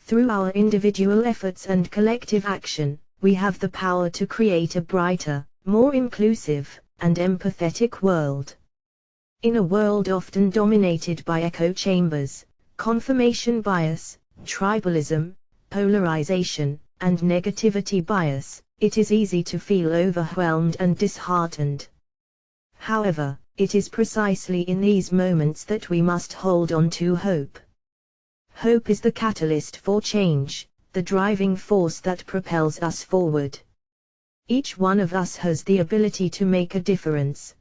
Through our individual efforts and collective action, we have the power to create a brighter, more inclusive, and empathetic world. In a world often dominated by echo chambers, confirmation bias, tribalism, polarization, and negativity bias, it is easy to feel overwhelmed and disheartened. However, it is precisely in these moments that we must hold on to hope. Hope is the catalyst for change, the driving force that propels us forward. Each one of us has the ability to make a difference.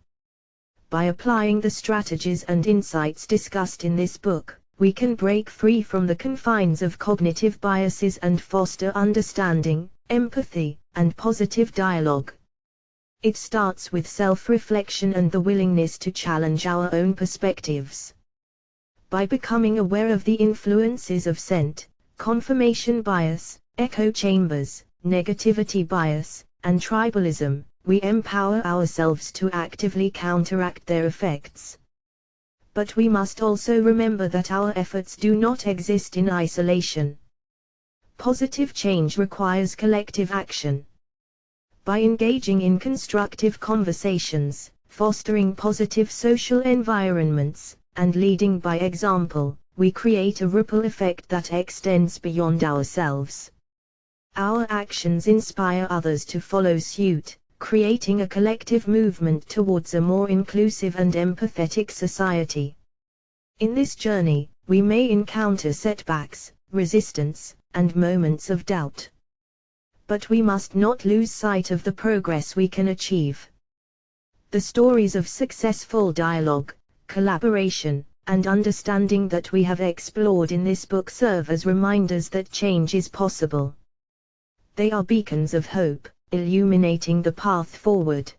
By applying the strategies and insights discussed in this book, we can break free from the confines of cognitive biases and foster understanding, empathy, and positive dialogue. It starts with self-reflection and the willingness to challenge our own perspectives. By becoming aware of the influences of scent, confirmation bias, echo chambers, negativity bias, and tribalism, we empower ourselves to actively counteract their effects. But we must also remember that our efforts do not exist in isolation. Positive change requires collective action. By engaging in constructive conversations, fostering positive social environments, and leading by example, we create a ripple effect that extends beyond ourselves. Our actions inspire others to follow suit, creating a collective movement towards a more inclusive and empathetic society. In this journey, we may encounter setbacks, resistance, and moments of doubt. But we must not lose sight of the progress we can achieve. The stories of successful dialogue, collaboration, and understanding that we have explored in this book serve as reminders that change is possible. They are beacons of hope, illuminating the path forward.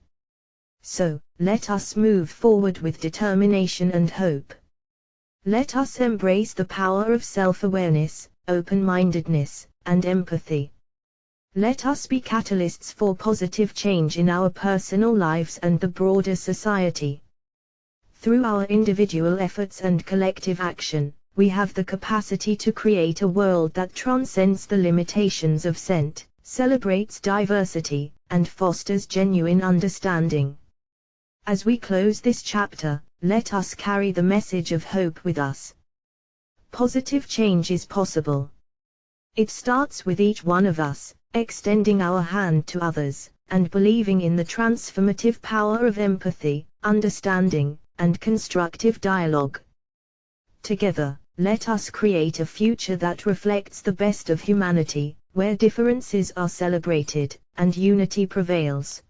So, let us move forward with determination and hope. Let us embrace the power of self-awareness, open-mindedness, and empathy. Let us be catalysts for positive change in our personal lives and the broader society. Through our individual efforts and collective action, we have the capacity to create a world that transcends the limitations of scent, celebrates diversity, and fosters genuine understanding. As we close this chapter, let us carry the message of hope with us. Positive change is possible. It starts with each one of us, extending our hand to others, and believing in the transformative power of empathy, understanding, and constructive dialogue. Together, let us create a future that reflects the best of humanity, where differences are celebrated, and unity prevails.